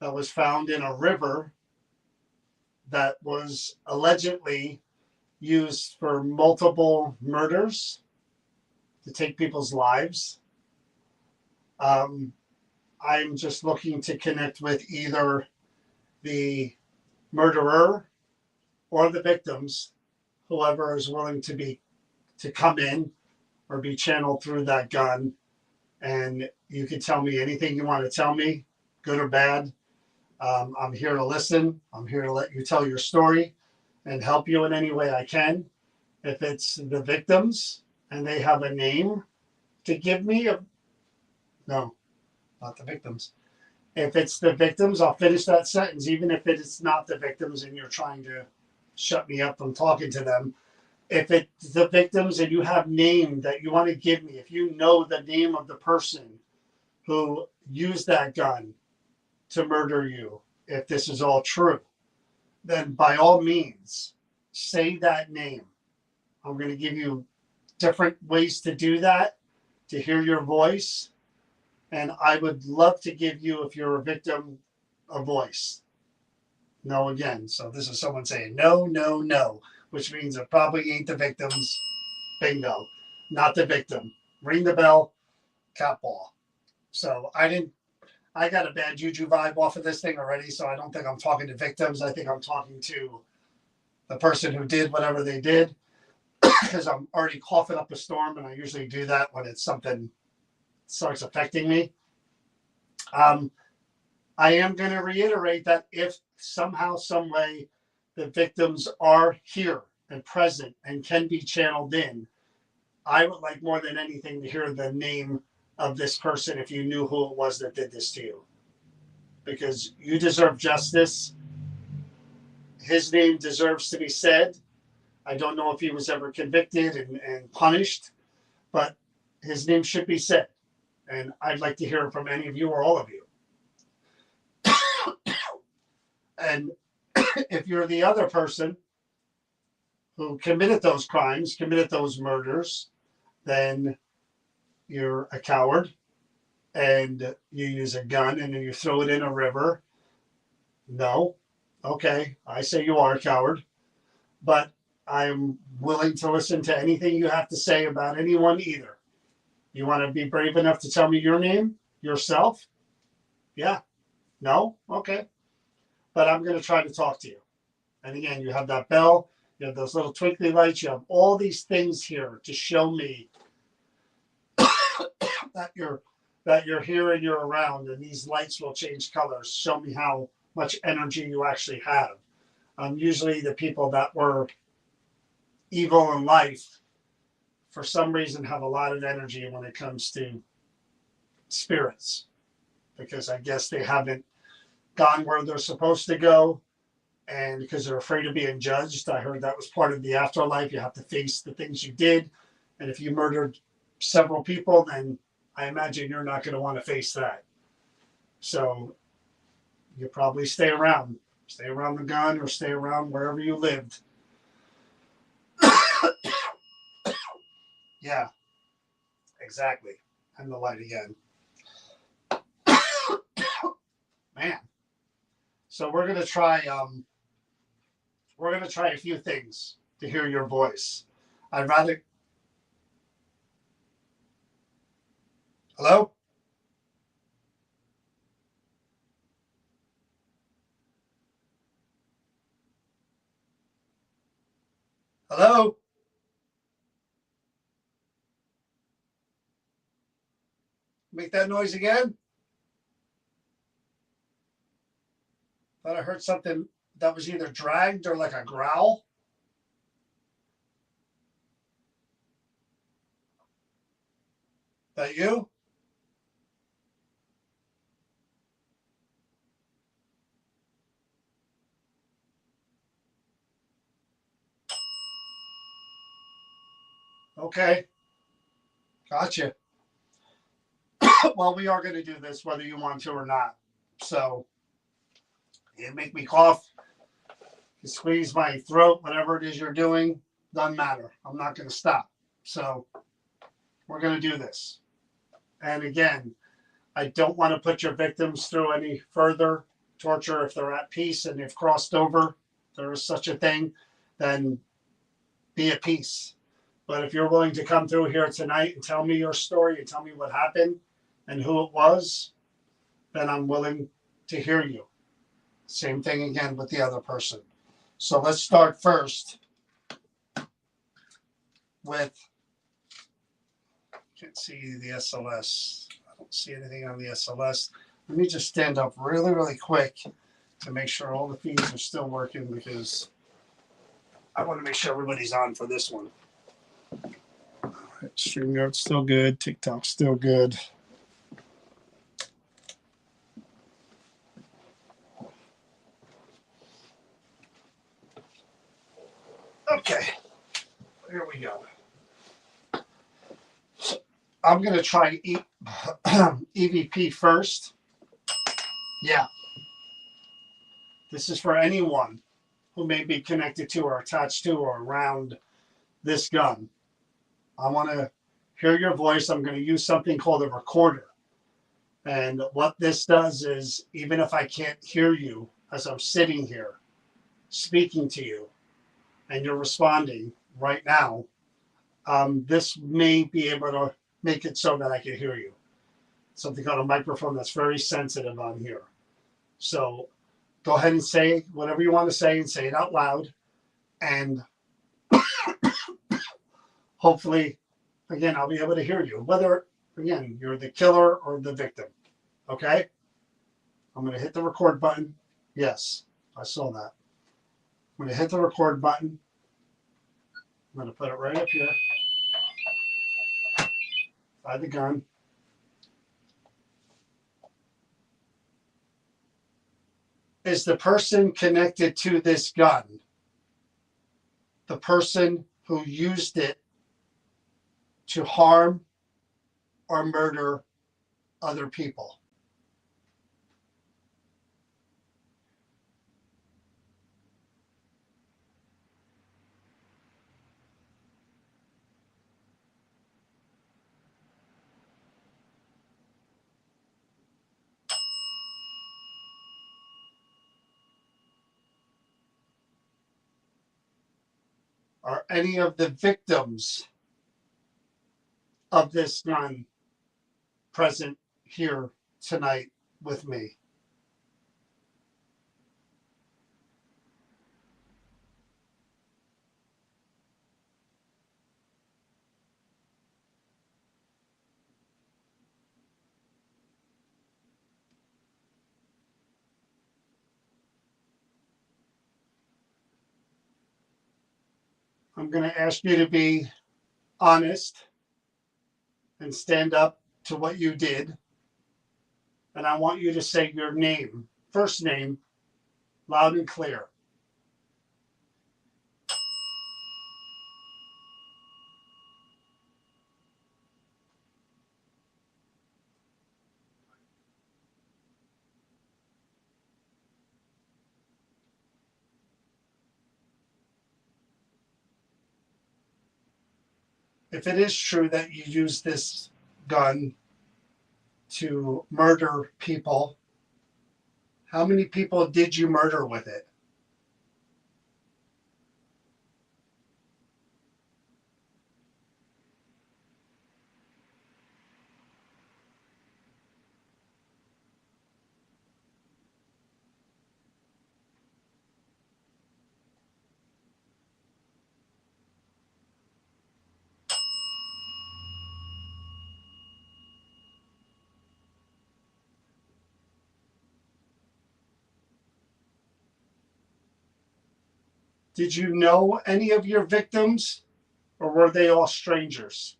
that was found in a river that was allegedly used for multiple murders to take people's lives. Um, I'm just looking to connect with either the murderer or the victims, whoever is willing to come in or be channeled through that gun. And you can tell me anything you want to tell me, good or bad. I'm here to listen. I'm here to let you tell your story and help you in any way I can. If it's the victims and they have a name to give me, no, not the victims. If it's the victims, I'll finish that sentence, even if it's not the victims and you're trying to shut me up from talking to them. If it's the victims and you have name that you want to give me, if you know the name of the person who used that gun to murder you, if this is all true, then by all means, say that name. I'm going to give you different ways to do that, to hear your voice. And I would love to give you, if you're a victim, a voice. No, again. So this is someone saying no, no, no, which means it probably ain't the victims. Bingo. Not the victim. Ring the bell, cat ball. So I got a bad juju vibe off of this thing already. So I don't think I'm talking to victims. I think I'm talking to the person who did whatever they did, because I'm already coughing up a storm. And I usually do that when it's something starts affecting me. I am going to reiterate that if somehow, some way, the victims are here and present and can be channeled in, I would like more than anything to hear the name of this person if you knew who it was that did this to you. Because you deserve justice. His name deserves to be said. I don't know if he was ever convicted and punished, but his name should be said. And I'd like to hear from any of you or all of you. And if you're the other person who committed those crimes, committed those murders, then you're a coward and you use a gun and then you throw it in a river. No. Okay. I say you are a coward, but I'm willing to listen to anything you have to say about anyone either. You want to be brave enough to tell me your name, yourself? Yeah. No? Okay. But I'm going to try to talk to you. And again, you have that bell, you have those little twinkly lights, you have all these things here to show me that you're here and you're around, and these lights will change colors. Show me how much energy you actually have. Usually the people that were evil in life, for some reason, have a lot of energy when it comes to spirits, because I guess they haven't gone where they're supposed to go. And because they're afraid of being judged. I heard that was part of the afterlife. You have to face the things you did. And if you murdered several people, then I imagine you're not going to want to face that. So you probably stay around the gun, or stay around wherever you lived. Yeah, exactly. And the light again. Man. So we're going to try a few things to hear your voice. I'd rather. Hello? Hello? Make that noise again? Thought I heard something that was either dragged or like a growl. That you? Okay, gotcha. Well, we are going to do this whether you want to or not. So you make me cough, you squeeze my throat, whatever it is you're doing, doesn't matter. I'm not going to stop. So we're going to do this. And again, I don't want to put your victims through any further torture if they're at peace and they've crossed over. There is such a thing, then be at peace. But if you're willing to come through here tonight and tell me your story and tell me what happened and who it was, then I'm willing to hear you. Same thing again with the other person. So let's start first with, can't see the SLS. I don't see anything on the SLS. Let me just stand up really, really quick to make sure all the feeds are still working because I want to make sure everybody's on for this one. StreamYard's still good. TikTok's still good. Okay, here we go. So I'm going to try EVP first. Yeah, this is for anyone who may be connected to or attached to or around this gun. I want to hear your voice. I'm going to use something called a recorder. And what this does is, even if I can't hear you as I'm sitting here speaking to you and you're responding right now, this may be able to make it so that I can hear you. Something called a microphone that's very sensitive on here. So go ahead and say whatever you want to say and say it out loud. And hopefully, again, I'll be able to hear you, whether, again, you're the killer or the victim. Okay? I'm going to hit the record button. Yes, I saw that. I'm going to hit the record button. I'm going to put it right up here by the gun. Is the person connected to this gun the person who used it to harm or murder other people? Are any of the victims of this gun present here tonight with me? I'm going to ask you to be honest and stand up to what you did. And I want you to say your name, first name, loud and clear. If it is true that you used this gun to murder people, how many people did you murder with it? Did you know any of your victims or were they all strangers?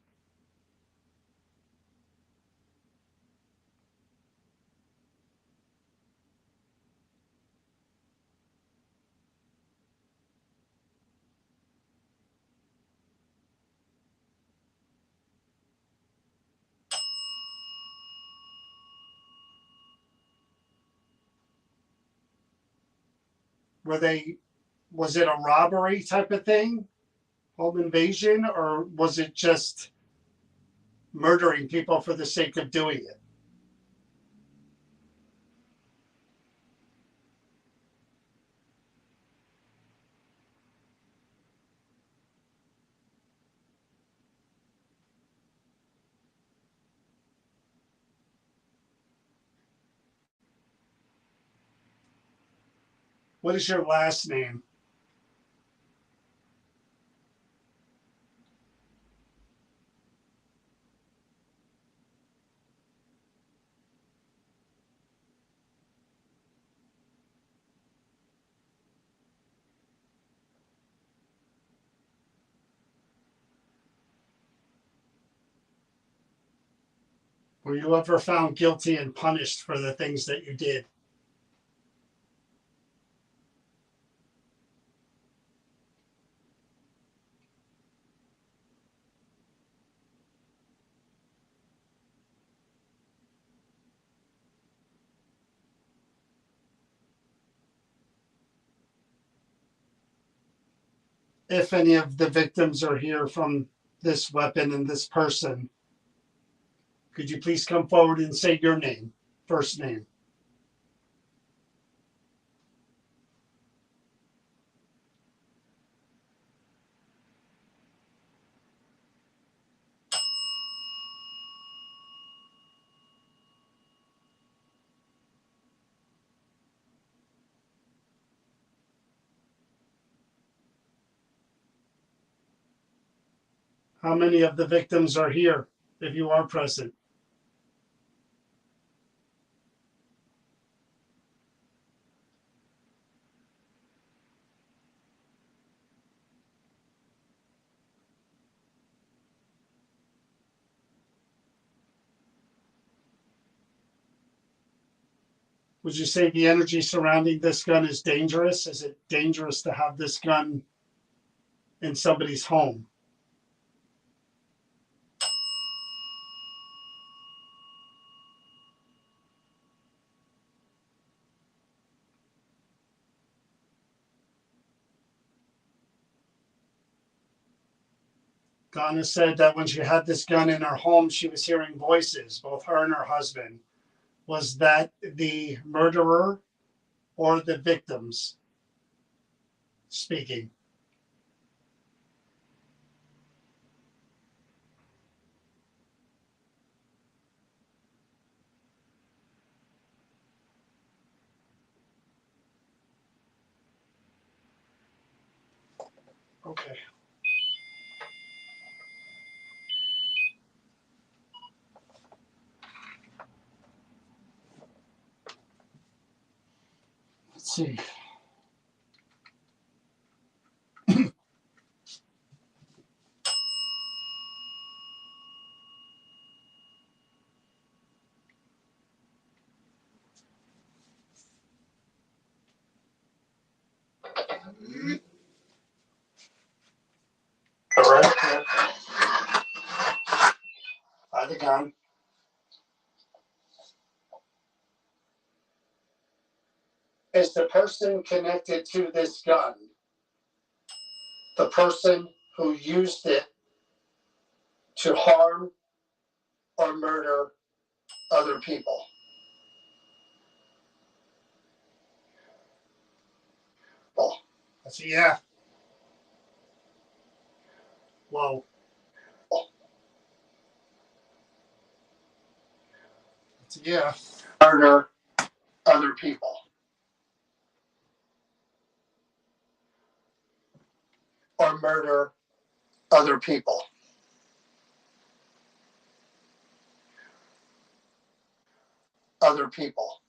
Was it a robbery type of thing, home invasion, or was it just murdering people for the sake of doing it? What is your last name? Were you ever found guilty and punished for the things that you did? If any of the victims are here from this weapon and this person, could you please come forward and say your name, first name? How many of the victims are here, if you are present? Would you say the energy surrounding this gun is dangerous? Is it dangerous to have this gun in somebody's home? Donna said that when she had this gun in her home, she was hearing voices, both her and her husband. Was that the murderer or the victims speaking? Okay. Let's see. All right. By the gun. Is the person connected to this gun the person who used it to harm or murder other people? Well, that's a yeah. Whoa. That's a yeah. Murder other people. Or murder other people. Other people.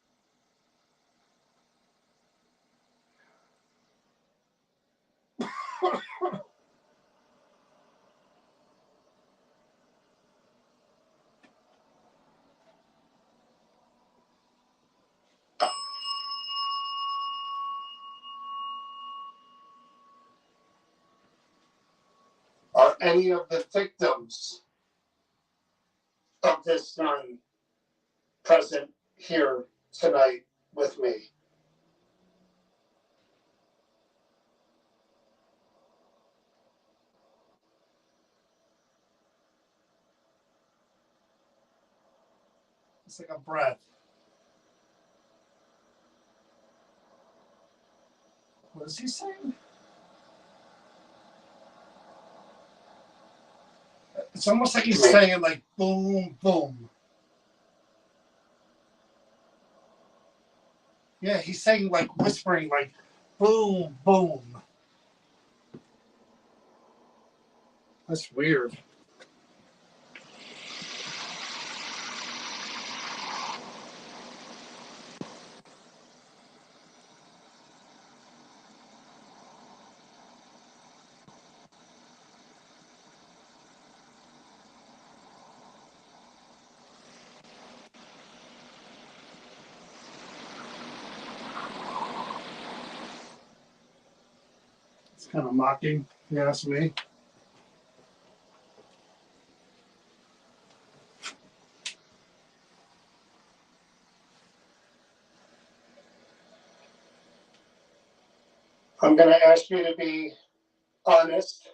Are any of the victims of this gun present here tonight with me? It's like a breath. What is he saying? It's almost like he's saying like boom, boom. Yeah, he's saying like whispering like boom, boom. That's weird. It's kind of mocking, if you ask me. I'm going to ask you to be honest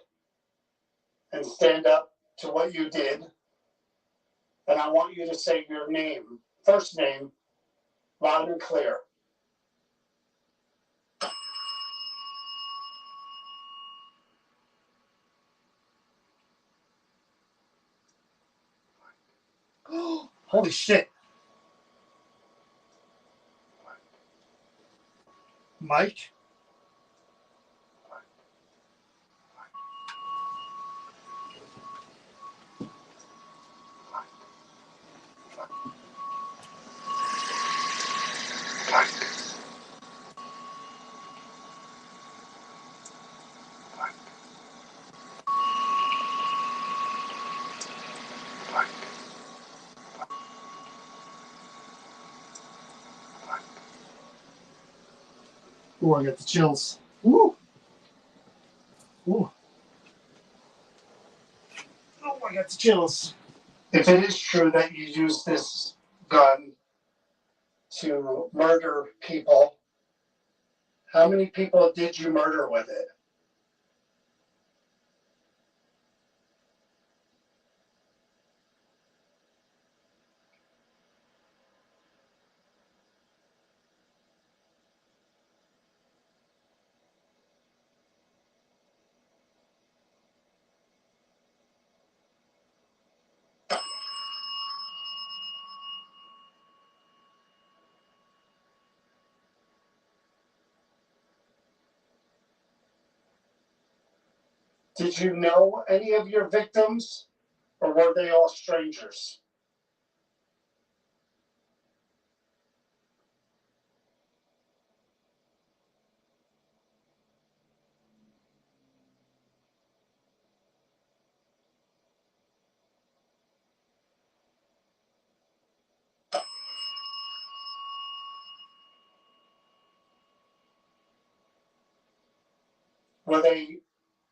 and stand up to what you did. And I want you to say your name, first name, loud and clear. Holy shit. Mike? Ooh, I got the chills. Woo! Ooh. Oh, I got the chills. If it is true that you used this gun to murder people, how many people did you murder with it? Did you know any of your victims, or were they all strangers?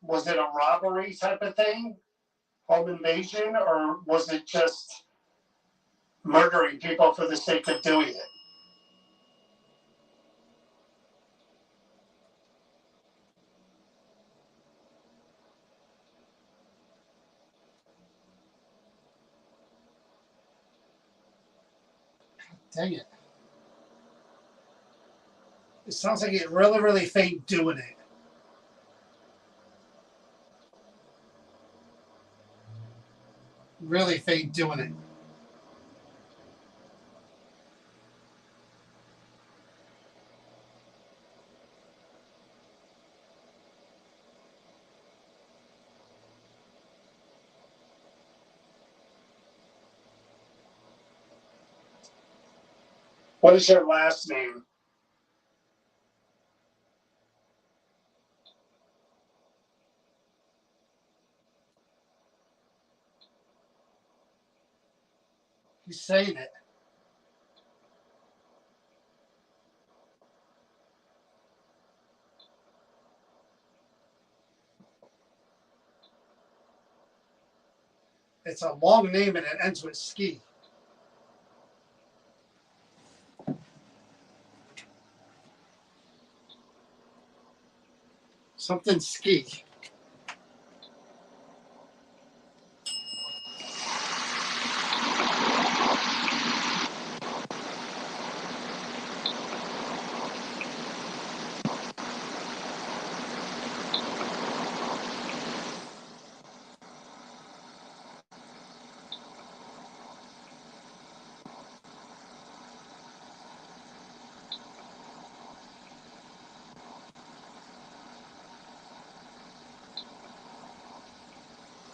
Was it a robbery type of thing, home invasion, or was it just murdering people for the sake of doing it? Dang it. It sounds like it really, really faint doing it. Really faint doing it. What is your last name? He's saying it. It's a long name and it ends with ski. Something ski.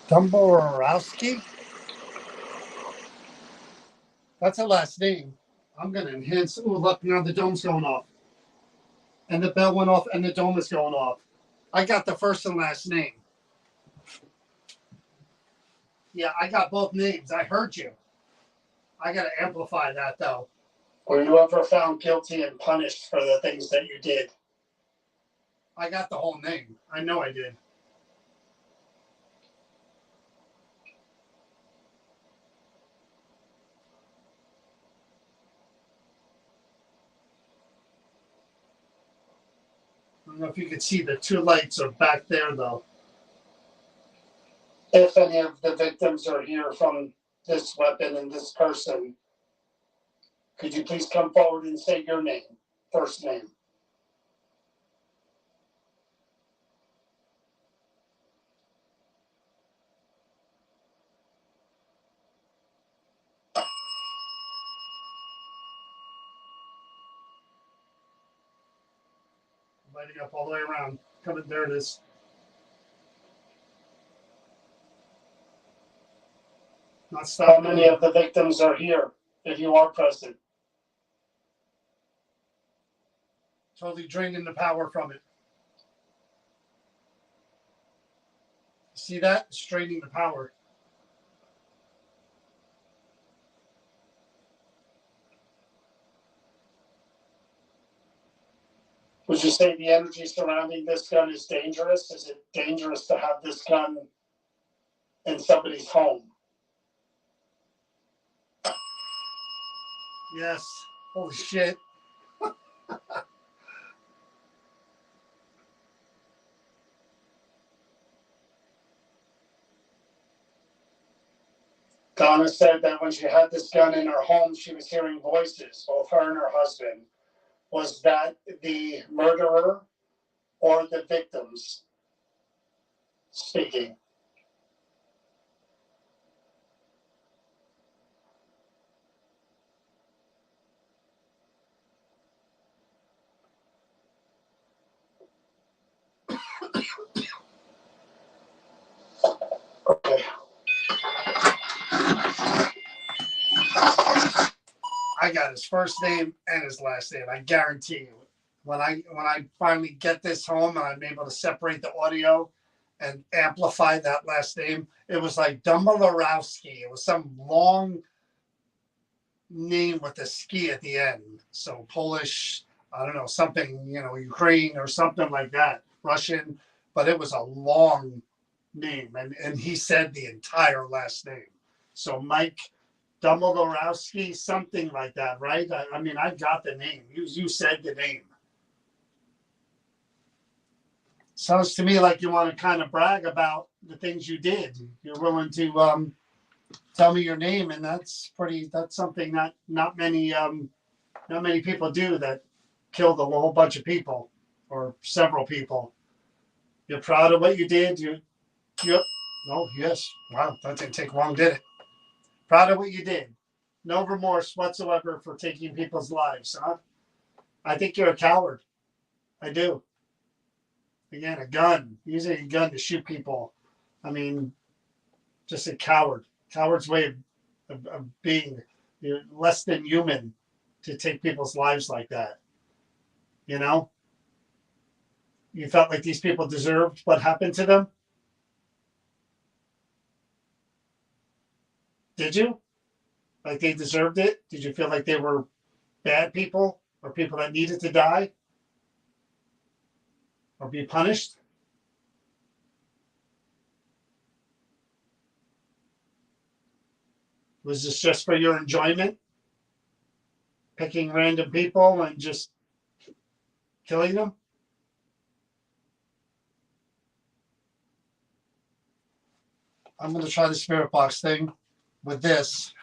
Domborowski? That's a last name. I'm going to enhance. Oh, look, now the dome's going off. And the bell went off and the dome is going off. I got the first and last name. Yeah, I got both names. I heard you. I got to amplify that, though. Were you ever found guilty and punished for the things that you did? I got the whole name. I know I did. I don't know if you could see the two lights are back there, though. If any of the victims are here from this weapon and this person, could you please come forward and say your name, first name? Lighting up all the way around. Coming, there it is. Not stopping. How many of the victims are here, if you are present? Totally draining the power from it. See that? It's draining the power. Would you say the energy surrounding this gun is dangerous? Is it dangerous to have this gun in somebody's home? Yes. Holy shit. Donna said that when she had this gun in her home, she was hearing voices, both her and her husband. Was that the murderer or the victims speaking? Okay. I got his first name and his last name. I guarantee you. When I finally get this home and I'm able to separate the audio and amplify that last name, it was like Dumbalorowski. It was some long name with a ski at the end. So Polish, I don't know, something, Ukraine or something like that, Russian, but it was a long name. And he said the entire last name. So Mike Dumbalorowski, something like that, right? I mean, I got the name. You said the name. Sounds to me like you want to kind of brag about the things you did. You're willing to tell me your name, and that's something that not many people do, that killed a whole bunch of people or several people. You're proud of what you did. Oh yes, wow, that didn't take long, did it? Proud of what you did. No remorse whatsoever for taking people's lives, huh? I think you're a coward. I do. Again, a gun, using a gun to shoot people. I mean, just a coward. Coward's way of being. You're less than human to take people's lives like that. You know? You felt like these people deserved what happened to them? Did you? Like they deserved it? Did you feel like they were bad people or people that needed to die or be punished? Was this just for your enjoyment? Picking random people and just killing them? I'm going to try the spirit box thing with this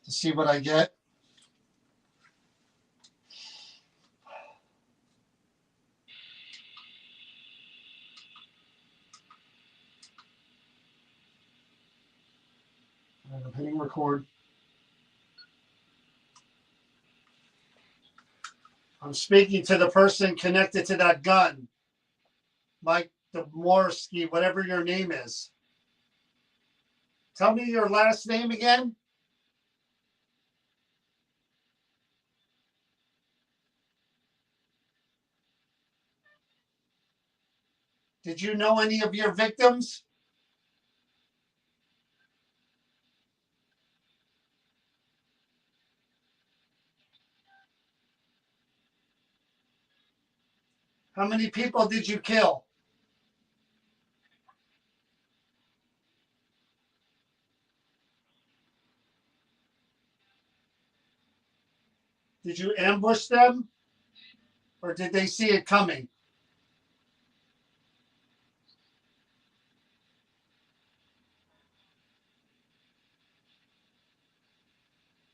to see what I get. I'm hitting record. I'm speaking to the person connected to that gun. Mike Dvorsky, whatever your name is. Tell me your last name again. Did you know any of your victims? How many people did you kill? Did you ambush them? Or did they see it coming?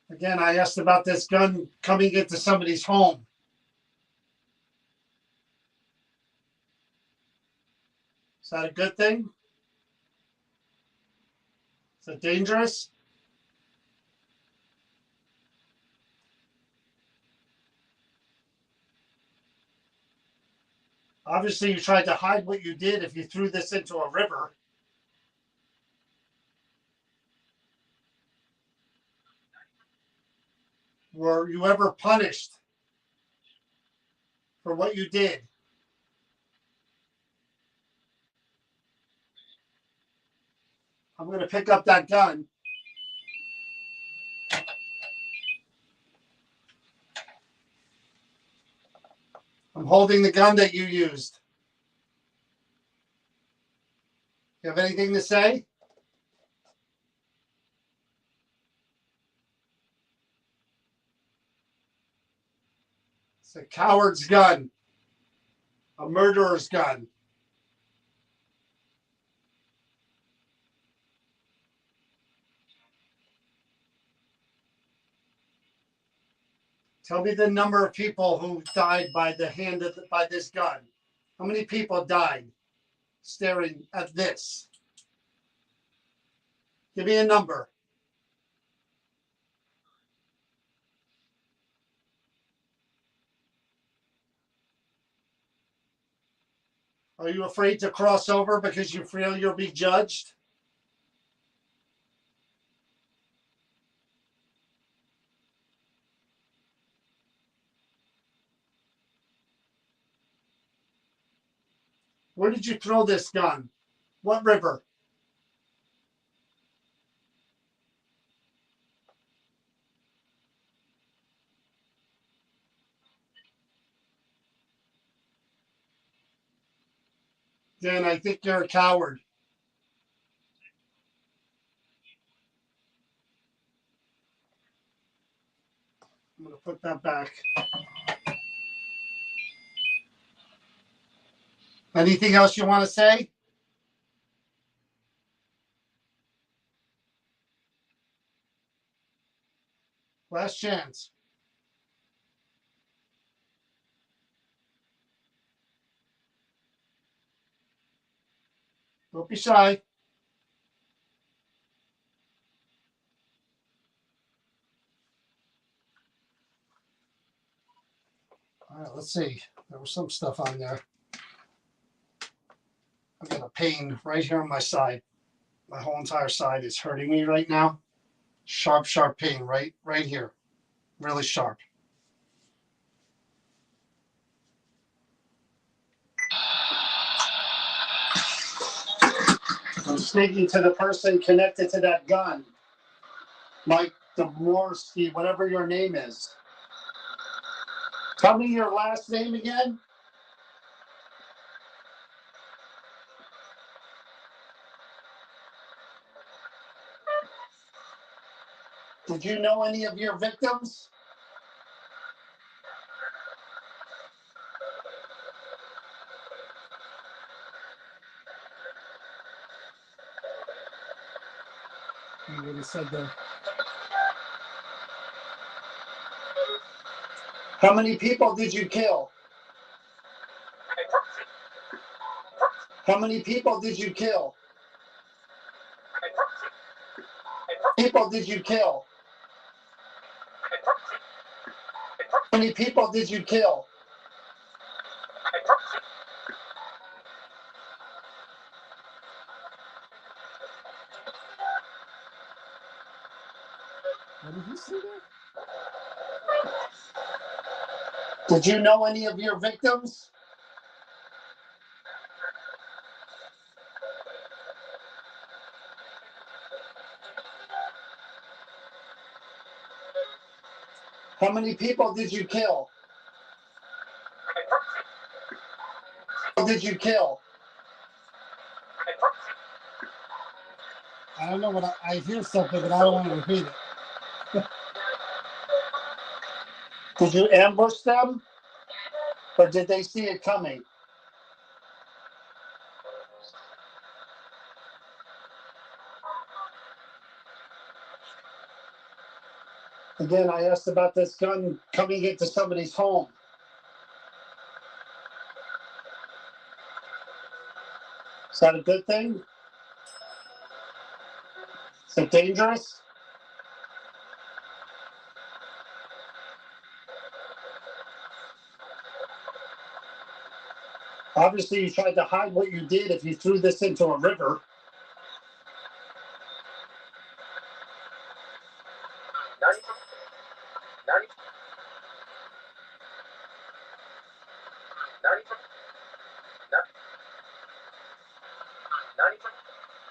Again, I asked about this gun coming into somebody's home. Is that a good thing? Is it dangerous? Obviously, you tried to hide what you did if you threw this into a river. Were you ever punished for what you did? I'm going to pick up that gun. I'm holding the gun that you used. You have anything to say? It's a coward's gun, a murderer's gun. Tell me the number of people who died by the hand of by this gun. How many people died staring at this? Give me a number. Are you afraid to cross over because you feel you'll be judged? Where did you throw this gun? What river? Dan, I think you're a coward. I'm going to put that back. Anything else you want to say? Last chance. Don't be shy. All right, let's see. There was some stuff on there. I've got a pain right here on my side. My whole entire side is hurting me right now. Sharp, sharp pain right here. Really sharp. I'm speaking to the person connected to that gun. Mike Dvorsky, whatever your name is. Tell me your last name again. Did you know any of your victims? You would have said that. How many people did you kill? How many people did you kill? People did you kill? How many people did you kill? Did you know any of your victims? How many people did you kill? Did you kill? I don't know what I hear something, but I don't want to repeat it. Did you ambush them? Or did they see it coming? Again, I asked about this gun coming into somebody's home. Is that a good thing? Is it dangerous? Obviously, you tried to hide what you did if you threw this into a river.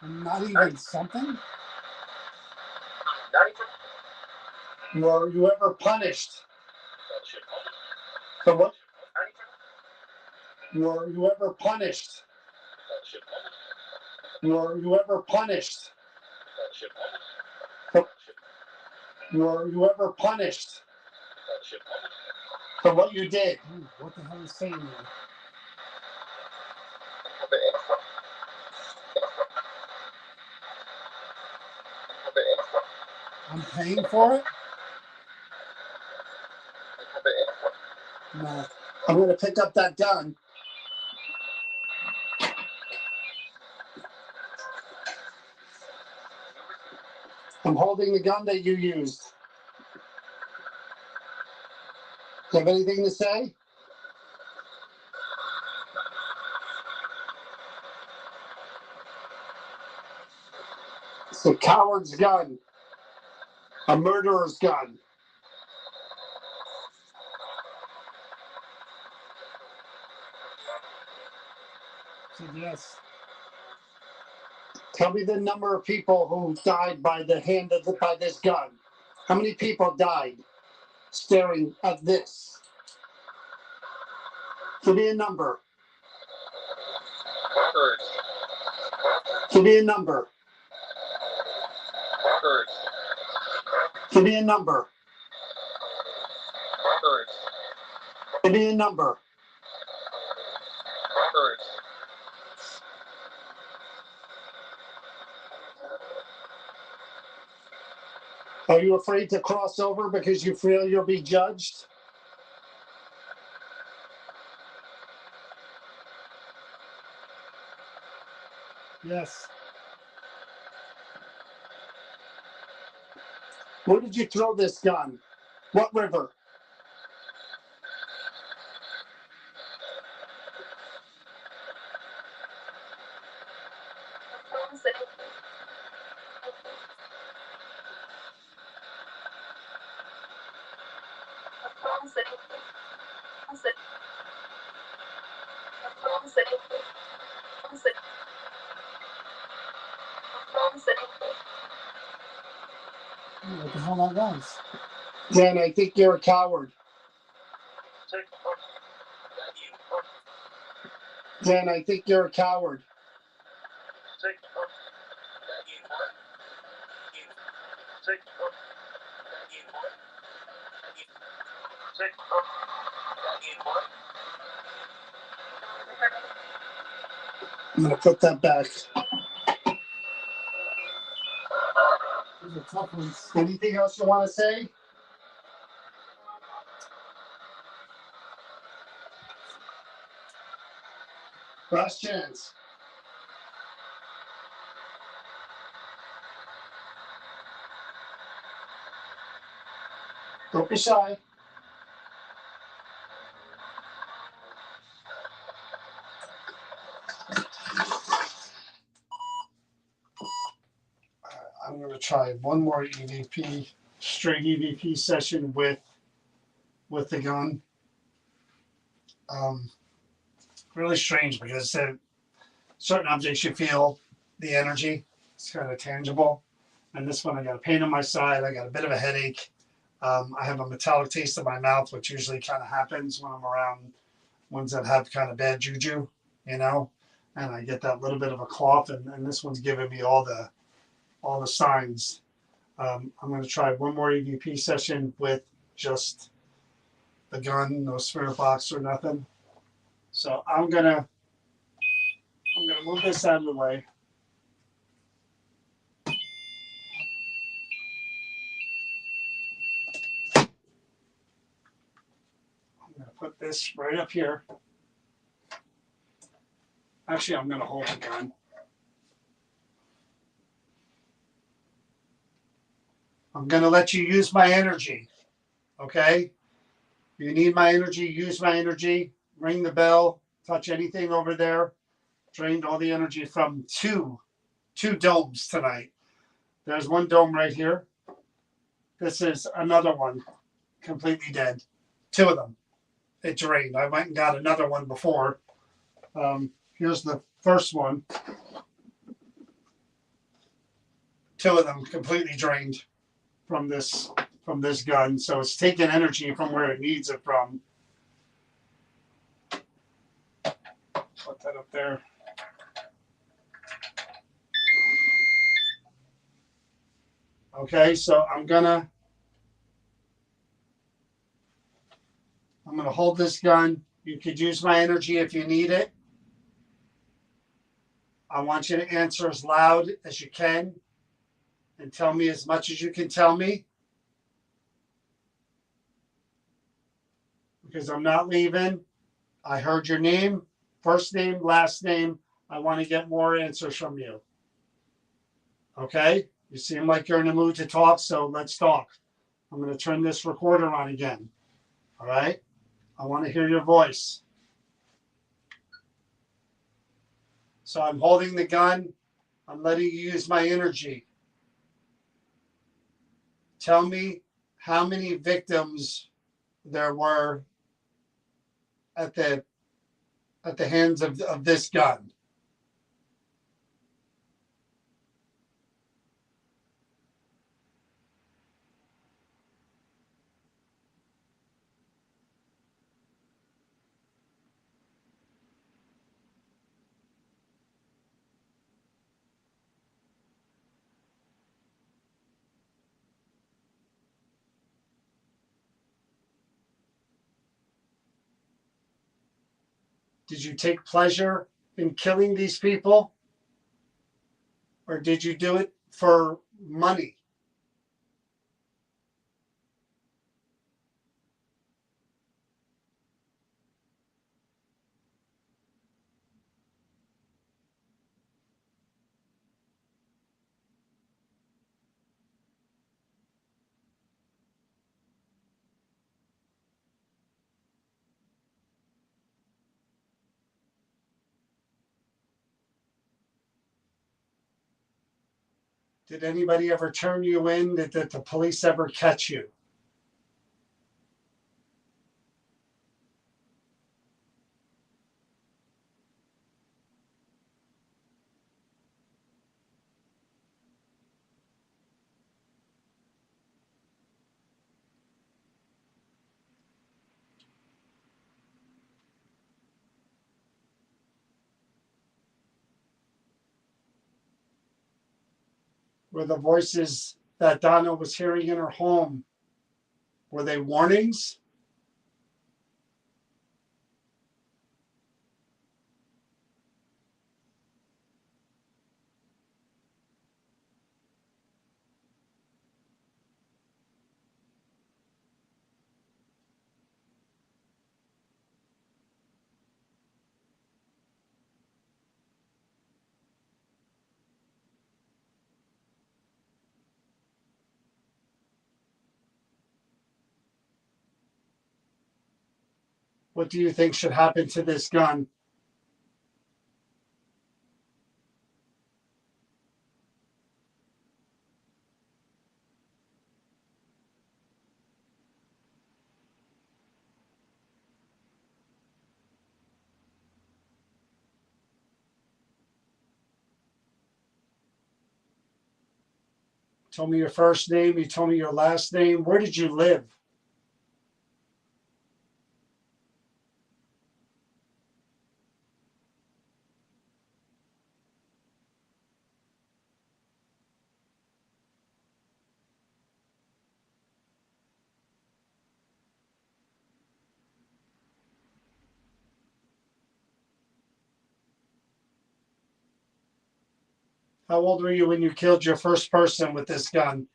Not even something? Were you ever punished? For what? Were you ever punished? Were you ever punished? Were you ever punished for what you did? What the hell is saying there? I'm paying for it? No. I'm going to pick up that gun. I'm holding the gun that you used. Do you have anything to say? It's a coward's gun. A murderer's gun. Yes. Tell me the number of people who died by the hand of by this gun. How many people died staring at this? Give me a number. Give me a number. Give me a number. Give me a number. Are you afraid to cross over because you feel you'll be judged? Yes. Where did you throw this gun? What river? What the hell that was? Jen, I think you're a coward. Jen, I think you're a coward. I'm gonna put that back. Those are tough ones. Anything else you want to say? Last chance. Don't be shy. I'm going to try one more EVP. straight EVP session with the gun. Really strange because certain objects you feel the energy. It's kind of tangible. And this one, I got a pain on my side. I got a bit of a headache. I have a metallic taste in my mouth, which usually kind of happens when I'm around ones that have kind of bad juju, you know. And I get that little bit of a cough, and this one's giving me all the signs. I'm going to try one more EVP session with just the gun, no spirit box or nothing. So I'm gonna move this out of the way. I'm gonna put this right up here. Actually, I'm gonna hold the gun. I'm gonna let you use my energy. Okay? If you need my energy, use my energy. Ring the bell. Touch anything over there. Drained all the energy from two domes tonight. There's one dome right here. This is another one, completely dead. Two of them. It drained. I went and got another one before. Here's the first one. Two of them completely drained from this gun. So it's taking energy from where it needs it from. Put that up there. Okay, so I'm gonna hold this gun. You could use my energy if you need it. I want you to answer as loud as you can and tell me as much as you can tell me. Because I'm not leaving. I heard your name, first name, last name. I want to get more answers from you. Okay? You seem like you're in the mood to talk, so let's talk. I'm going to turn this recorder on again. All right? I want to hear your voice. So I'm holding the gun. I'm letting you use my energy. Tell me how many victims there were at the hands of this gun. Did you take pleasure in killing these people? Or did you do it for money? Did anybody ever turn you in? Did the police ever catch you? Were the voices that Donna was hearing in her home, were they warnings? What do you think should happen to this gun? Told me your first name. You told me your last name. Where did you live? How old were you when you killed your first person with this gun?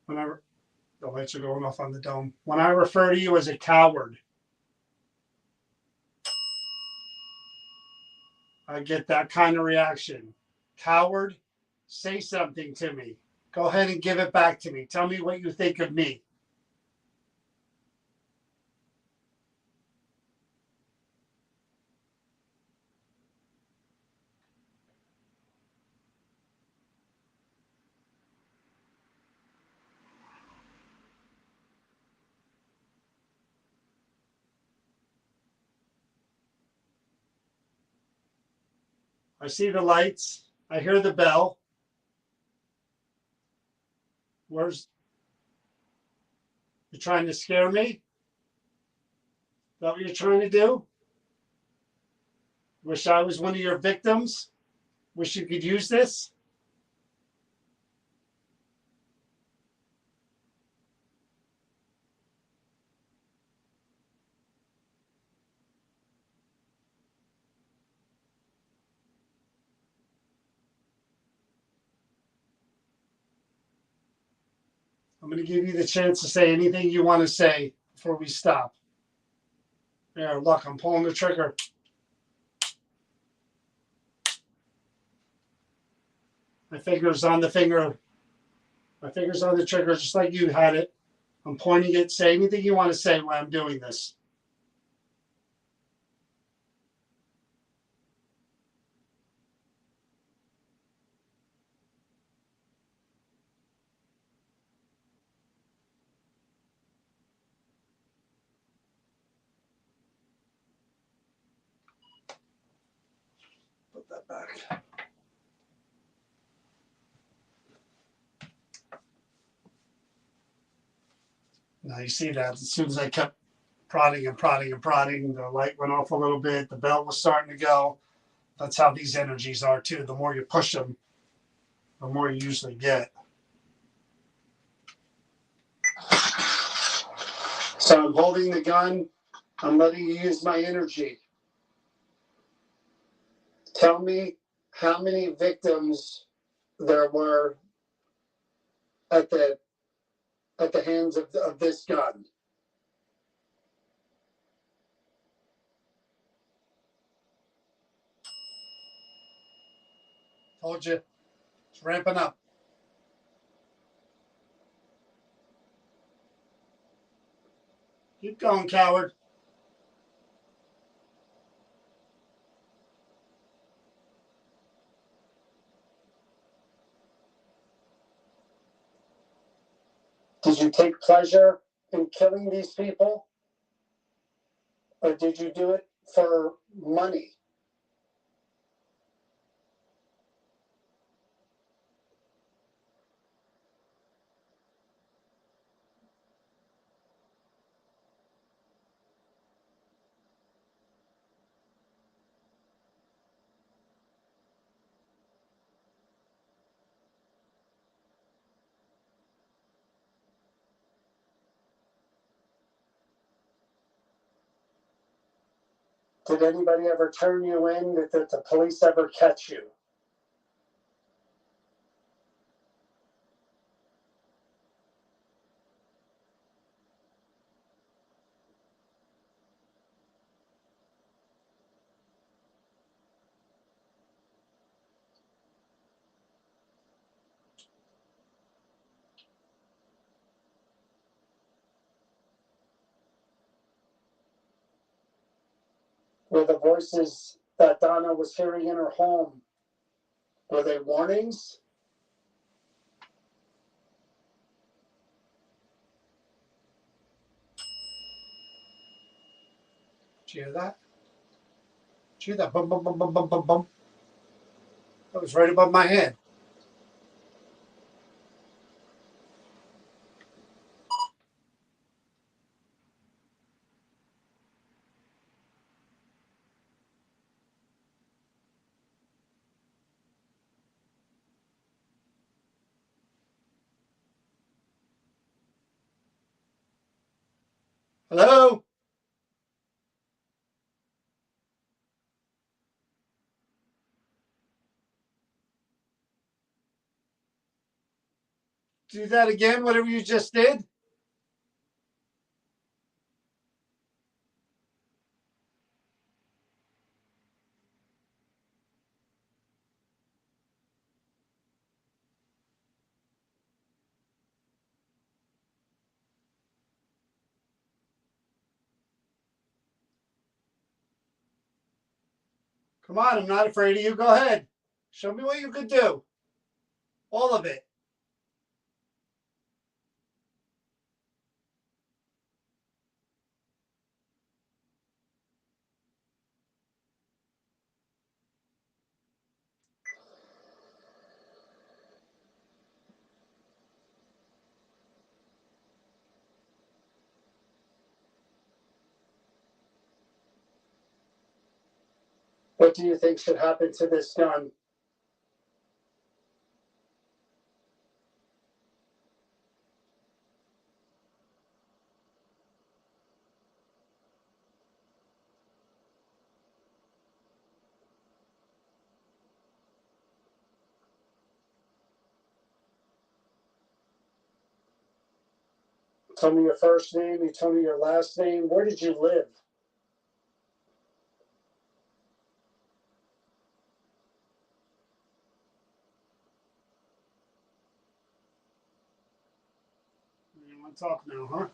When I The lights are going off on the dome. When I refer to you as a coward, I get that kind of reaction. Coward, say something to me. Go ahead and give it back to me. Tell me what you think of me. I see the lights. I hear the bell. Where's You trying to scare me? Is that what you're trying to do? Wish I was one of your victims? Wish you could use this? I'm going to give you the chance to say anything you want to say before we stop. There, look, I'm pulling the trigger. My finger's on the finger. My finger's on the trigger just like you had it. I'm pointing it. Say anything you want to say while I'm doing this. Put that back. Now you see that as soon as I kept prodding and prodding and prodding, the light went off a little bit. The belt was starting to go. That's how these energies are too. The more you push them, the more you usually get. So I'm holding the gun. I'm letting you use my energy. Tell me how many victims there were at the hands of this gun. Told you, it's ramping up. Keep going, coward. Did you take pleasure in killing these people? Or did you do it for money? Did anybody ever turn you in? Did the police ever catch you? Were the voices that Donna was hearing in her home, were they warnings? Did you hear that? Did you hear that? Bum, bum, bum, bum, bum, bum, bum. That was right above my head. Hello? Do that again, whatever you just did. Come on, I'm not afraid of you. Go ahead. Show me what you could do. All of it. What do you think should happen to this gun? Tell me your first name. You tell me your last name. Where did you live? You want to talk now, huh?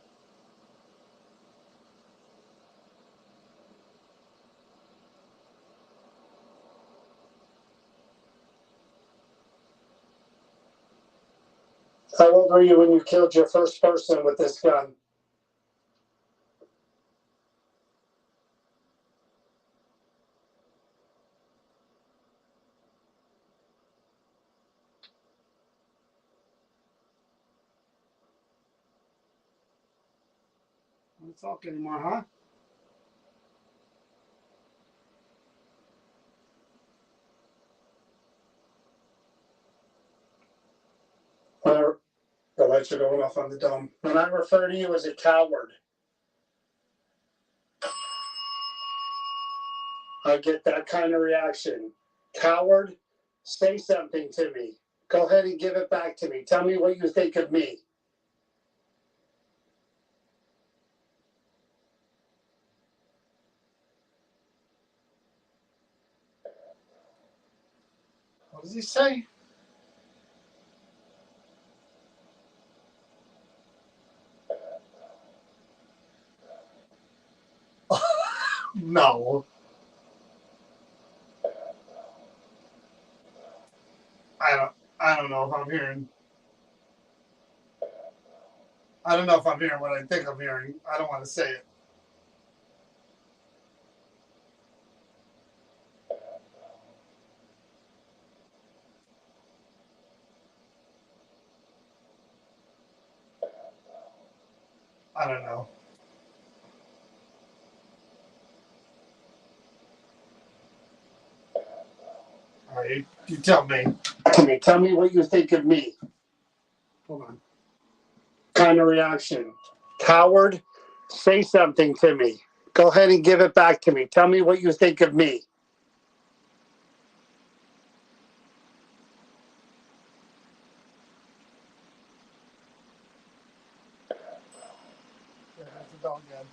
How old were you when you killed your first person with this gun? You want to talk anymore, huh? The lights are going off on the dome. When I refer to you as a coward, I get that kind of reaction. Coward, say something to me. Go ahead and give it back to me. Tell me what you think of me. What does he say? No. I don't know if I'm hearing. I don't know if I'm hearing what I think I'm hearing. I don't want to say it. I don't know. All right, you tell me. Tell me what you think of me. Hold on. Kind of reaction. Coward, say something to me. Go ahead and give it back to me. Tell me what you think of me. Yeah, that's a dog again.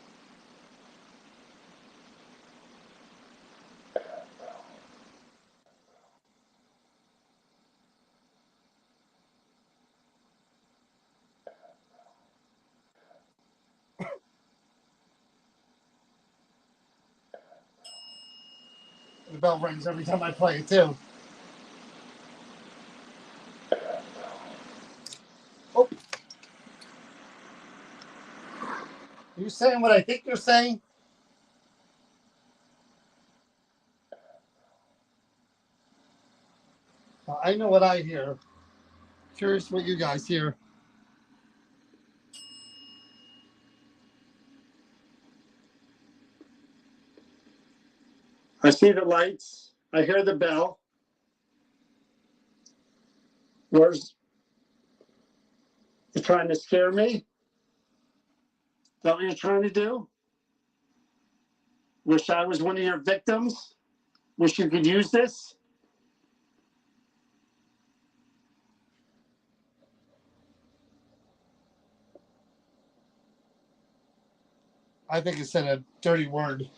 the bell rings every time I play it too. Oh. Are you saying what I think you're saying? Well, I know what I hear. Curious what you guys hear. I see the lights. I hear the bell. Where's you trying to scare me? Is that what you're trying to do? Wish I was one of your victims? Wish you could use this? I think it said a dirty word.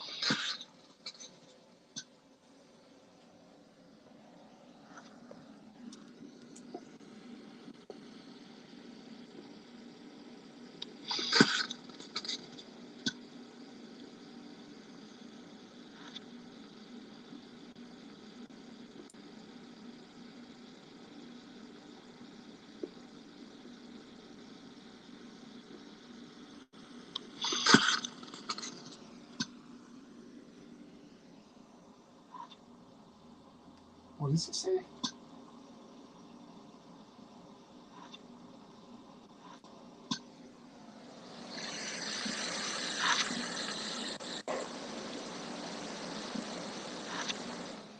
What does it say?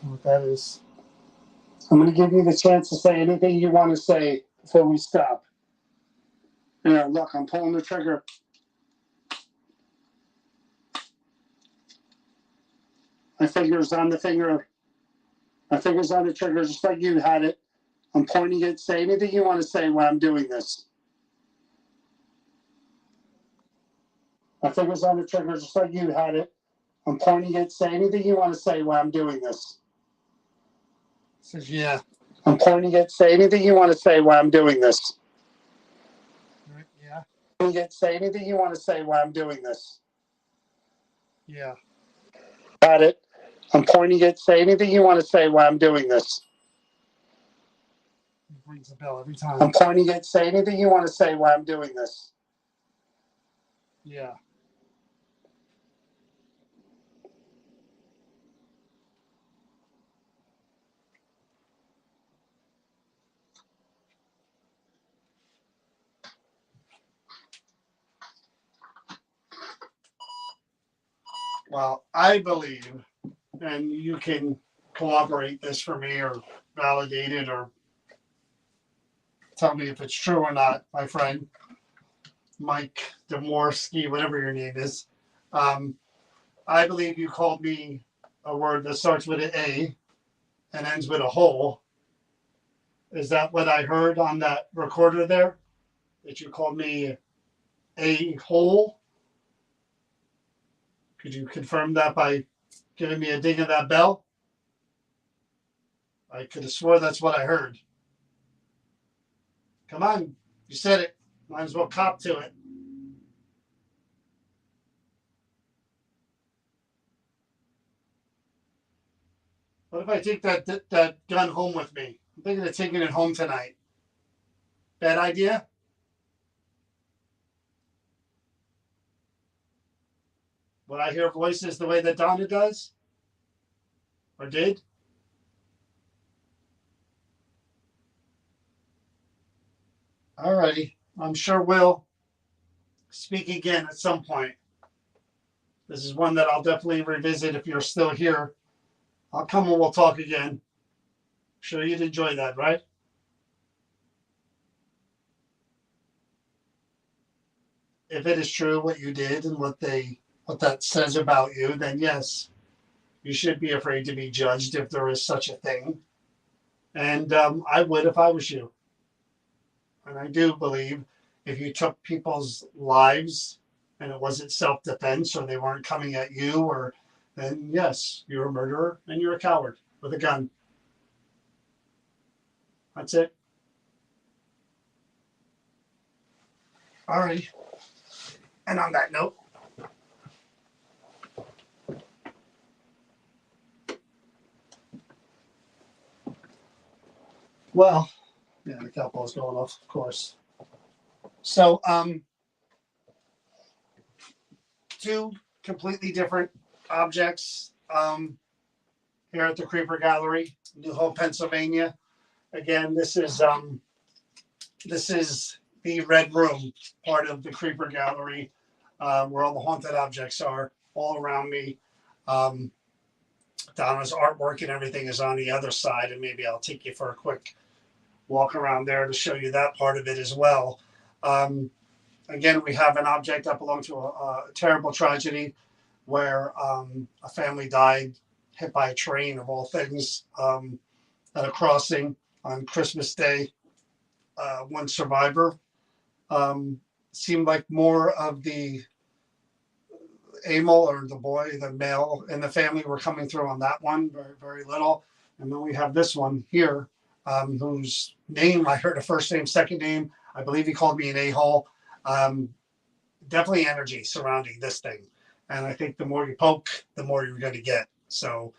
What that is. I'm going to give you the chance to say anything you want to say before we stop. Yeah, look, I'm pulling the trigger. My finger's on the finger. My finger's on the trigger just like you had it. I'm pointing it. Say anything you want to say while I'm doing this. My finger's on the trigger just like you had it. I'm pointing it. Say anything you want to say while I'm doing this. Says, yeah. I'm pointing it. Say anything you want to say while I'm doing this. Yeah. Pointing it. Say anything you want to say while I'm doing this. Yeah. Got it. I'm pointing it. Say anything you want to say while I'm doing this. It rings the bell every time. I'm pointing it. Say anything you want to say while I'm doing this. Yeah. Well, I believe, and you can corroborate this for me or validate it or tell me if it's true or not, my friend, Mike Demorsky, whatever your name is. I believe you called me a word that starts with an A and ends with a hole. Is that what I heard on that recorder there? That you called me a hole? Could you confirm that by giving me a ding of that bell? I could have swore that's what I heard. Come on, you said it. Might as well cop to it. What if I take that gun home with me? I'm thinking of taking it home tonight. Bad idea? Would I hear voices the way that Donna does? Or did? Alrighty. I'm sure we'll speak again at some point. This is one that I'll definitely revisit if you're still here. I'll come and we'll talk again. Sure you'd enjoy that, right? If it is true what you did and what that says about you, then yes, you should be afraid to be judged if there is such a thing. And I would if I was you. And I do believe if you took people's lives and it wasn't self-defense or they weren't coming at you, or then yes, you're a murderer and you're a coward with a gun. That's it. All right. And on that note, Well, yeah, the cat ball's going off, of course. So, two completely different objects here at the Creeper Gallery, New Hope, Pennsylvania. Again, this is the Red Room, part of the Creeper Gallery, where all the haunted objects are all around me. Um, Donna's artwork and everything is on the other side, and maybe I'll take you for a quick walk around there to show you that part of it as well. Um, Again, we have an object that belonged to a terrible tragedy where a family died hit by a train, of all things, at a crossing on Christmas Day. One survivor. Seemed like more of the Emil, or the boy, the male in the family, were coming through on that one, very, very little. And then we have this one here, whose name I heard, a first name, second name. I believe he called me an a-hole. Definitely energy surrounding this thing. And I think the more you poke, the more you're going to get. So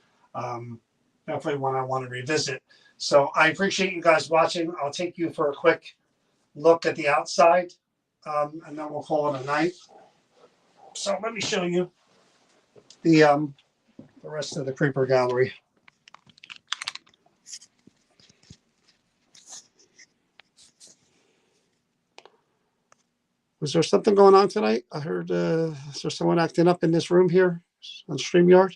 definitely one I want to revisit. So I appreciate you guys watching. I'll take you for a quick look at the outside, and then we'll call it a night. So let me show you the rest of the Creeper Gallery. Was there something going on tonight? I heard, is there someone acting up in this room here on StreamYard?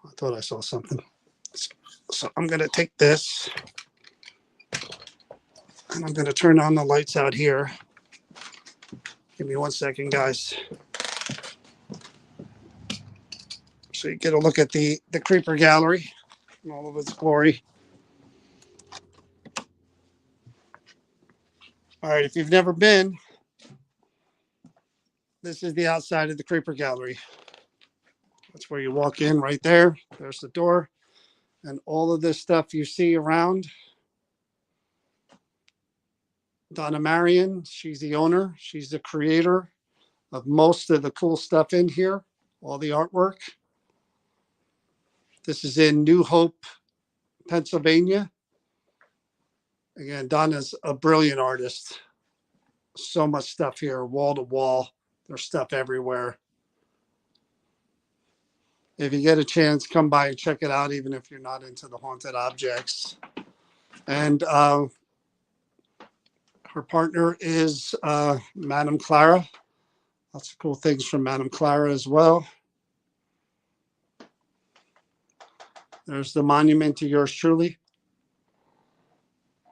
I thought I saw something. So I'm going to take this and I'm going to turn on the lights out here. Give me 1 second, guys. So you get a look at the Creeper Gallery in all of its glory. All right, if you've never been, this is the outside of the Creeper Gallery. That's where you walk in right there. There's the door. And all of this stuff you see around. Donna Marion, she's the owner. She's the creator of most of the cool stuff in here, all the artwork. This is in New Hope, Pennsylvania. Again, Donna's a brilliant artist. So much stuff here, wall to wall. There's stuff everywhere. If you get a chance, come by and check it out, even if you're not into the haunted objects. And her partner is Madame Clara. Lots of cool things from Madame Clara as well. There's the monument to yours truly.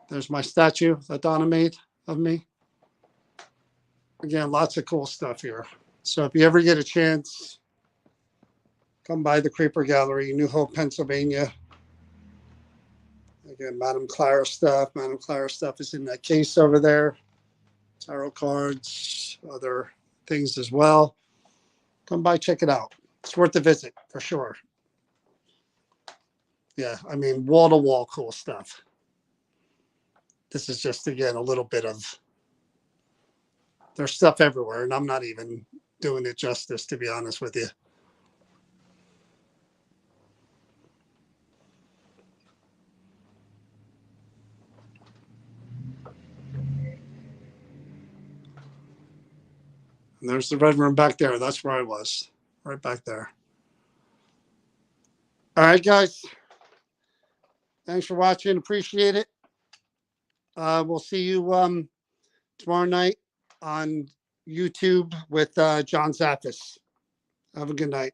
There's my statue that Donna made of me. Again, lots of cool stuff here. So if you ever get a chance, come by the Creeper Gallery, New Hope, Pennsylvania. Again, Madame Clara stuff. Madame Clara stuff is in that case over there. Tarot cards, other things as well. Come by, check it out. It's worth a visit for sure. Yeah, I mean, wall to wall cool stuff. This is just, again, a little bit of, there's stuff everywhere, and I'm not even doing it justice, to be honest with you. And there's the red room back there. That's where I was, right back there. All right, guys. Thanks for watching. Appreciate it. We'll see you tomorrow night on YouTube with John Zaffis. Have a good night.